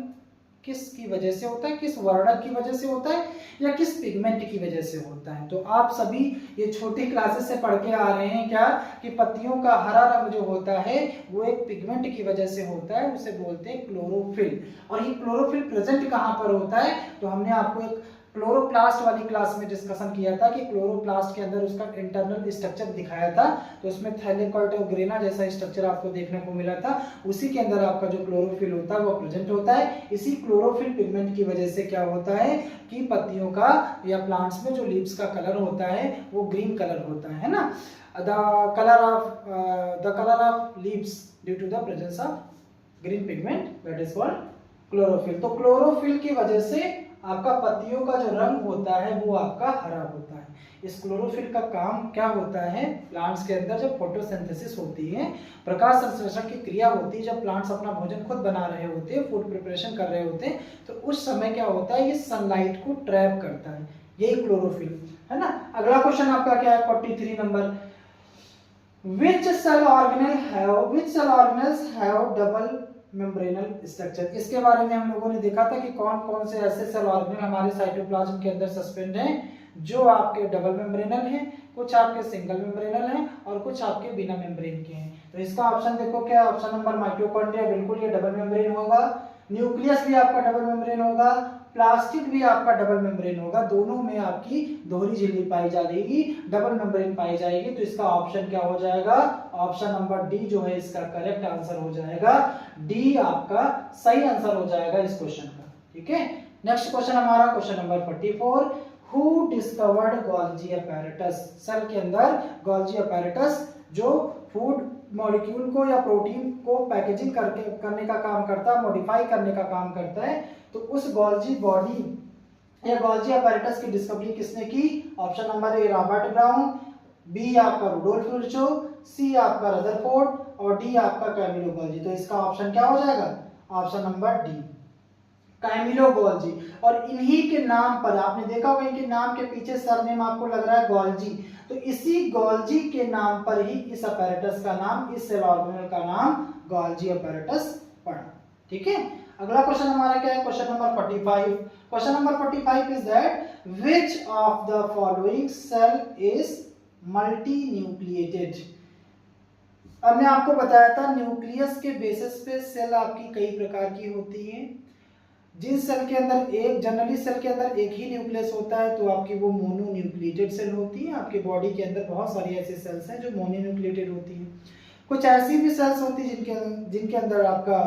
किसकी वजह से होता है, किस वर्णक की वजह से होता है या किस पिगमेंट की वजह से होता है। तो आप सभी ये छोटी क्लासेस से पढ़ के आ रहे हैं क्या कि पत्तियों का हरा रंग जो होता है वो एक पिगमेंट की वजह से होता है, उसे बोलते हैं क्लोरोफिल। और ये क्लोरोफिल प्रेजेंट कहाँ पर होता है, तो हमने आपको एक क्लोरोप्लास्ट वाली क्लास में डिस्कशन किया था कि क्लोरोप्लास्ट के अंदर उसका इंटरनल स्ट्रक्चर दिखाया था। तो उसमें थैलेकॉइट और ग्रेना जैसा स्ट्रक्चर आपको देखने को मिला था, उसी के अंदर आपका जो क्लोरोफिल होता है वो प्रेजेंट होता है। इसी क्लोरोफिल पिगमेंट की वजह से क्या होता है कि पत्तियों का या प्लांट्स में जो लीव्स का कलर होता है वो ग्रीन कलर होता है ना। The colour of leaves due to the presence of green pigment, that is called chlorophyll. तो क्लोरोफिल की वजह से आपका पत्तियों का जो रंग होता है वो आपका हरा होता है। इस क्लोरोफिल का काम क्या होता है, प्लांट्स के अंदर जब फोटोसिंथेसिस होती है, प्रकाश संश्लेषण की क्रिया होती है, जब प्लांट्स अपना भोजन खुद बना रहे होते हैं, फूड प्रिपरेशन कर रहे होते हैं, तो उस समय क्या होता है, ये सनलाइट को ट्रैप करता है, यही क्लोरोफिल है ना। अगला क्वेश्चन आपका क्या है 43 number. Which cell organelles have double membranal structure. इसके बारे में हम लोगों ने देखा था कि कौन कौन से ऐसे सेल ऑर्गेनल हमारे साइटोप्लाज्म के अंदर सस्पेंड हैं जो आपके डबल मेम्ब्रेनल हैं, कुछ आपके सिंगल मेम्ब्रेनल हैं और कुछ आपके बिना मेम्ब्रेन के हैं। तो इसका ऑप्शन देखो क्या, ऑप्शन नंबर माइटोकॉन्ड्रिया, बिल्कुल ये डबल मेम्ब्रेन होगा। न्यूक्लियस भी आपका डबल मेम्ब्रेन होगा, प्लास्टिड भी आपका डबल मेम्ब्रेन होगा, दोनों में आपकी दोहरी झिल्ली पाई जाएगी, डबल मेम्ब्रेन पाई जाएगी। तो इसका ऑप्शन क्या हो जाएगा, ऑप्शन नंबर डी जो है इसका करेक्ट आंसर हो जाएगा। डी आपका सही आंसर हो जाएगा इस क्वेश्चन का। ठीक है, नेक्स्ट क्वेश्चन हमारा question number 44। Who discovered Golgi apparatus. Cell के अंदर गोल्जी अपैरेटस जो फूड मॉलिक्यूल को या प्रोटीन को पैकेजिंग करने का काम करता है, मॉडिफाई करने का काम करता है, तो उस गोल्जी बॉडी या गोल्जी अपैरेटस की डिस्कवरी किसने की, option number A Robert Brown, B आपका रुडोल्फ विर्चो, सी आपका रदरफोर्ड और डी आपका कैमिलो गोल्जी। तो इसका ऑप्शन क्या हो जाएगा, option number D Camillo Golgi. और इन्हीं के नाम पर आपने देखा होगा इनके नाम के पीछे सरनेम आपको लग रहा है गोल्जी, तो इसी गोल्जी के नाम पर ही इस अपैरेटस का नाम, इस सेल ऑर्गेनल का नाम गोल्जी अपैरेटस पड़ा। ठीक है, अगला क्वेश्चन हमारा क्या है, question number 45। Question number 45 is that which of the following cell is multinucleated. अब मैं आपको बताया था न्यूक्लियस के बेसिस पे सेल आपकी कई प्रकार की होती हैं। जिन सेल के अंदर एक जनरली सेल के अंदर एक ही न्यूक्लियस होता है तो आपकी वो मोनो न्यूक्लिएटेड सेल होती है। आपके बॉडी के अंदर बहुत सारी ऐसी सेल्स हैं जो मोनो न्यूक्लिएटेड होती हैं। कुछ ऐसी भी सेल्स होती है जिनके अंदर आपका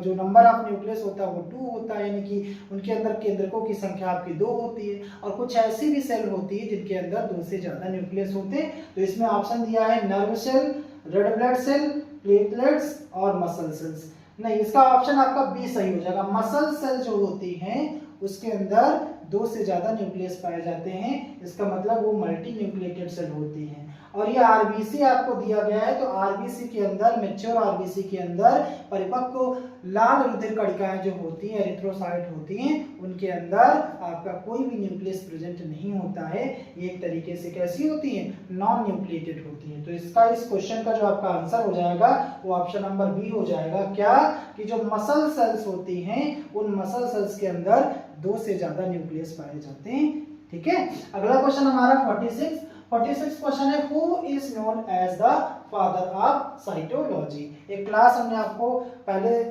जो नंबर ऑफ न्यूक्लियस होता है वो 2 होता है, यानी कि उनके अंदर केंद्रकों की संख्या आपकी 2 होती है। और कुछ ऐसी भी सेल होती है जिनके अंदर 2 से ज्यादा न्यूक्लियस होते हैं। तो इसमें ऑप्शन दिया है nerve cell, red blood cell, platelets और मसल सेल्स। नहीं, इसका ऑप्शन आपका बी सही हो जाएगा। मसल सेल जो होती हैं उसके अंदर 2 से ज़्यादा न्यूक्लियस पाए जाते हैं, इसका मतलब वो मल्टी न्यूक्लिएटेड सेल होती हैं। और ये आरबीसी आपको दिया गया है, तो आरबीसी के अंदर, मैच्योर आरबीसी के अंदर परिपक्व लाल रुधिर कणिकाएं जो होती हैं, एरिथ्रोसाइट होती हैं, उनके अंदर आपका कोई भी न्यूक्लियस प्रेजेंट नहीं होता है। ये एक तरीके से कैसी होती हैं, नॉन न्यूक्लिएटेड होती हैं। तो इसका, इस क्वेश्चन का जो आपका आंसर हो जाएगा वो ऑप्शन नंबर बी हो जाएगा। क्या कि जो मसल सेल्स होती हैं, उन मसल सेल्स के अंदर 2 से ज्यादा न्यूक्लियस पाए जाते हैं। ठीक है, अगला क्वेश्चन हमारा 46 क्वेश्चन है, who is known as the father of cytology. एक क्लास हमने आपको पहले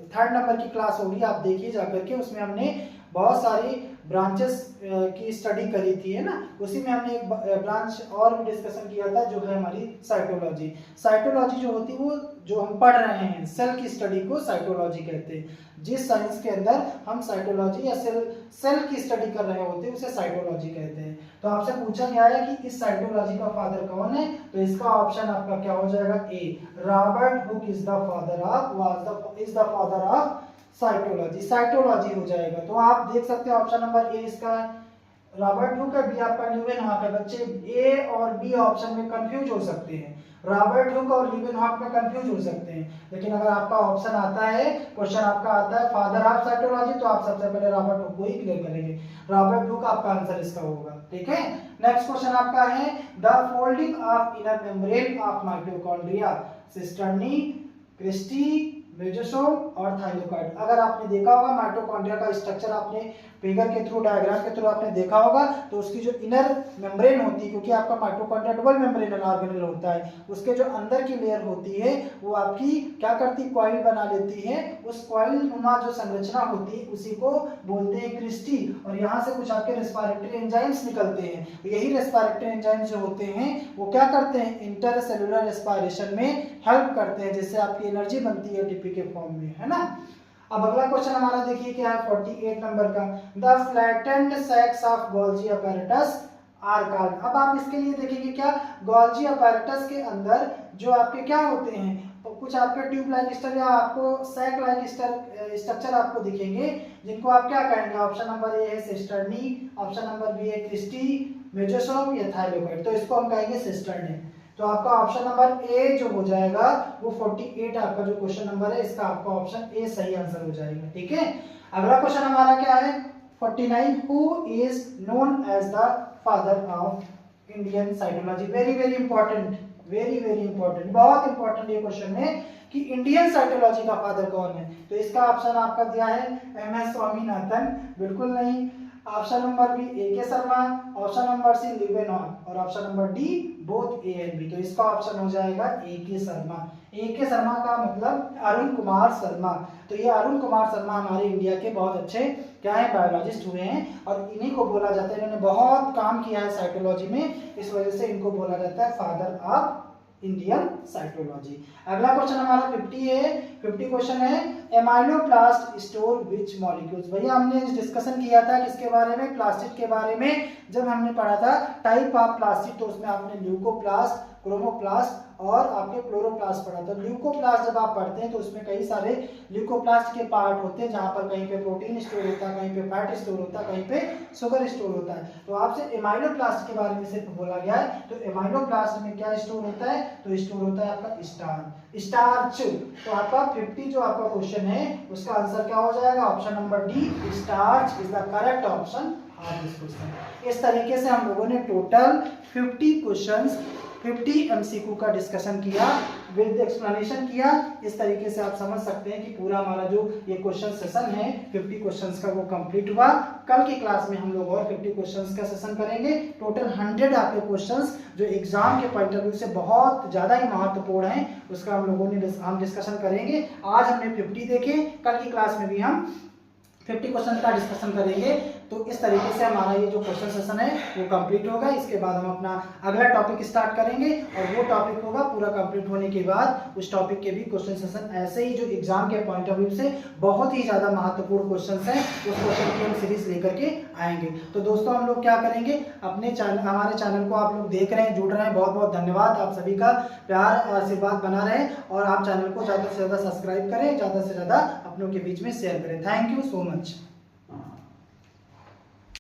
3rd नंबर की क्लास होगी, आप देखिए जाकर के, उसमें हमने बहुत सारी ब्रांचेस की स्टडी करी थी, है ना। उसी में हमने एक ब्रांच और भी डिस्कशन किया था, जो है हमारी साइटोलॉजी। साइटोलॉजी जो होती है वो जो हम पढ़ रहे हैं, सेल की स्टडी को साइटोलॉजी कहते हैं। जिस साइंस के अंदर हम साइटोलॉजी या सेल की स्टडी कर रहे होते हैं उसे साइटोलॉजी कहते हैं। तो आपसे पूछा गया है कि इस साइटोलॉजी का फादर कौन है, तो इसका ऑप्शन आपका क्या हो जाएगा, A, Robert Hooke is the father of cytology. Cytology हो जाएगा। तो आप देख सकते हैं ऑप्शन नंबर ए इसका रॉबर्ट हुक है, बी आपका ल्यूवेनहॉक है। बच्चे ए और बी ऑप्शन में कंफ्यूज हो सकते हैं, रॉबर्ट हुक और ल्यूवेनहॉक में कंफ्यूज हो सकते हैं। लेकिन अगर आपका ऑप्शन आता है, क्वेश्चन आपका आता है फादर ऑफ साइटोलॉजी, तो आप सबसे पहले रॉबर्ट हुक को ही क्लियर करेंगे। रॉबर्ट हुक आपका आंसर इसका होगा। ठीक है, नेक्स्ट क्वेश्चन आपका है the folding of inner membrane of mitochondria, cisternae, cristae, mesosome और थाइलाकोइड। अगर आपने देखा होगा माइटोकॉन्ड्रिया का स्ट्रक्चर, आपने फिगर के थ्रू, डायग्राम के थ्रू आपने देखा होगा, तो उसकी जो इनर मेम्ब्रेन होती है, क्योंकि आपका माइटोकॉन्ड्रिया डबल मेम्ब्रेनल ऑर्गेनेल होता है, उसके जो अंदर की लेयर होती है वो आपकी क्या करती है, कॉइल बना लेती है। उस कॉइल नुमा जो संरचना होती है उसी को बोलते हैं क्रिस्टी। और यहाँ से कुछ आपके रेस्पिरेटरी एंजाइम्स निकलते हैं। यही रेस्पिरेटरी एंजाइम्स जो होते हैं वो क्या करते हैं, इंटरसेलुलर रेस्पिरेशन में हेल्प करते हैं, जिससे आपकी एनर्जी बनती है एटीपी के फॉर्म में, है ना। अब अगला क्वेश्चन हमारा देखिए क्या है, 48 नंबर का, the flattened sacs of Golgi apparatus are called. अब आप इसके लिए देखेंगे क्या, गोल्जी अपैरेटस के अंदर जो आपके क्या होते हैं, कुछ आपके ट्यूब लाइक स्ट्रक्चर या आपको सैक लाइक स्ट्रक्चर आपको दिखेंगे, जिनको आप क्या कहेंगे, ऑप्शन नंबर ए है सिस्टर्नी, ऑप्शन नंबर बी है क्रिस्टी, मेसोसोम या थाइलाकोइड। तो इसको हम कहेंगे सिस्टर्नी। तो आपका ऑप्शन नंबर ए जो हो जाएगा वो 48 आपका जो क्वेश्चन नंबर है, इसका आपका ऑप्शन ए सही आंसर हो जाएगा। ठीक है, अगला क्वेश्चन हमारा क्या है, 49, who is known as the father of Indian cytology. Very very important, बहुत इंपॉर्टेंट ये क्वेश्चन है कि इंडियन साइटोलॉजी का फादर कौन है। तो इसका ऑप्शन आपका दिया है एमएस स्वामीनाथन, बिल्कुल नहीं। Option number B A K Sharma, option number C Leeuwenhoek और option number D both A and B. तो इसका ऑप्शन हो जाएगा ए के शर्मा। ए के शर्मा का मतलब अरुण कुमार शर्मा। तो ये अरुण कुमार शर्मा हमारे इंडिया के बहुत अच्छे क्या है, बायोलॉजिस्ट हुए हैं, और इन्हीं को बोला जाता है, इन्होंने बहुत काम किया है साइटोलॉजी में, इस वजह से इनको बोला जाता है फादर ऑफ इंडियन साइटोलॉजी। अगला क्वेश्चन हमारा 50 है, 50 क्वेश्चन है, एमाइलोप्लास्ट स्टोर विच मॉलिक्यूल्स। भैया हमने डिस्कशन किया था किसके बारे में, प्लास्टिड के बारे में, जब हमने पढ़ा था टाइप ऑफ प्लास्टिड, तो उसमें आपने ल्यूकोप्लास्ट, क्रोमोप्लास्ट और आपके क्लोरोप्लास्ट पढ़ा था। ल्यूकोप्लास्ट जब आप पढ़ते हैं तो उसमें कई सारे ल्यूकोप्लास्ट के पार्ट होते हैं, जहां पर कहीं पे प्रोटीन स्टोर होता है, कहीं पे फैट स्टोर होता है, कहीं पे शुगर स्टोर होता है। तो आपसे एमाइलोप्लास्ट के बारे में सिर्फ बोला गया है। तो एमाइलोप्लास्ट में क्या स्टोर होता है, तो स्टोर होता है आपका स्टार्च। तो आपका 50 जो आपका क्वेश्चन है उसका आंसर क्या हो जाएगा, option number D, starch is the correct option of this question. इस तरीके से हम लोगों ने टोटल 50 क्वेश्चंस 50 एमसीक्यू का डिस्कशन किया, विद एक्सप्लेनेशन किया। इस तरीके से आप समझ सकते हैं कि पूरा हमारा जो ये क्वेश्चन सेशन है 50 क्वेश्चंस का वो कंप्लीट हुआ। कल की क्लास में हम लोग और 50 क्वेश्चंस का सेशन करेंगे। टोटल 100 आपके क्वेश्चंस जो एग्जाम के पॉइंट ऑफ व्यू से बहुत ज़्यादा ही महत्वपूर्ण हैं, उसका हम लोगों ने डिस्कशन करेंगे। आज हमने 50 देखे, कल की क्लास में भी हम 50 क्वेश्चन का डिस्कशन करेंगे। तो इस तरीके से हमारा ये जो क्वेश्चन सेशन है वो कंप्लीट होगा। इसके बाद हम अपना अगला टॉपिक स्टार्ट करेंगे, और वो टॉपिक होगा पूरा कंप्लीट होने के बाद उस टॉपिक के भी क्वेश्चन सेशन ऐसे ही जो एग्जाम के पॉइंट ऑफ व्यू से बहुत ही ज़्यादा महत्वपूर्ण क्वेश्चन हैं, उस क्वेश्चन की हम सीरीज लेकर के आएंगे। तो दोस्तों हम लोग क्या करेंगे, अपने चैनल, हमारे चैनल को आप लोग देख रहे हैं, जुड़ रहे हैं, बहुत बहुत धन्यवाद। आप सभी का प्यार और आशीर्वाद बना रहे, और आप चैनल को ज़्यादा से ज़्यादा सब्सक्राइब करें, ज़्यादा से ज़्यादा अपनों के बीच में शेयर करें। Thank you so much.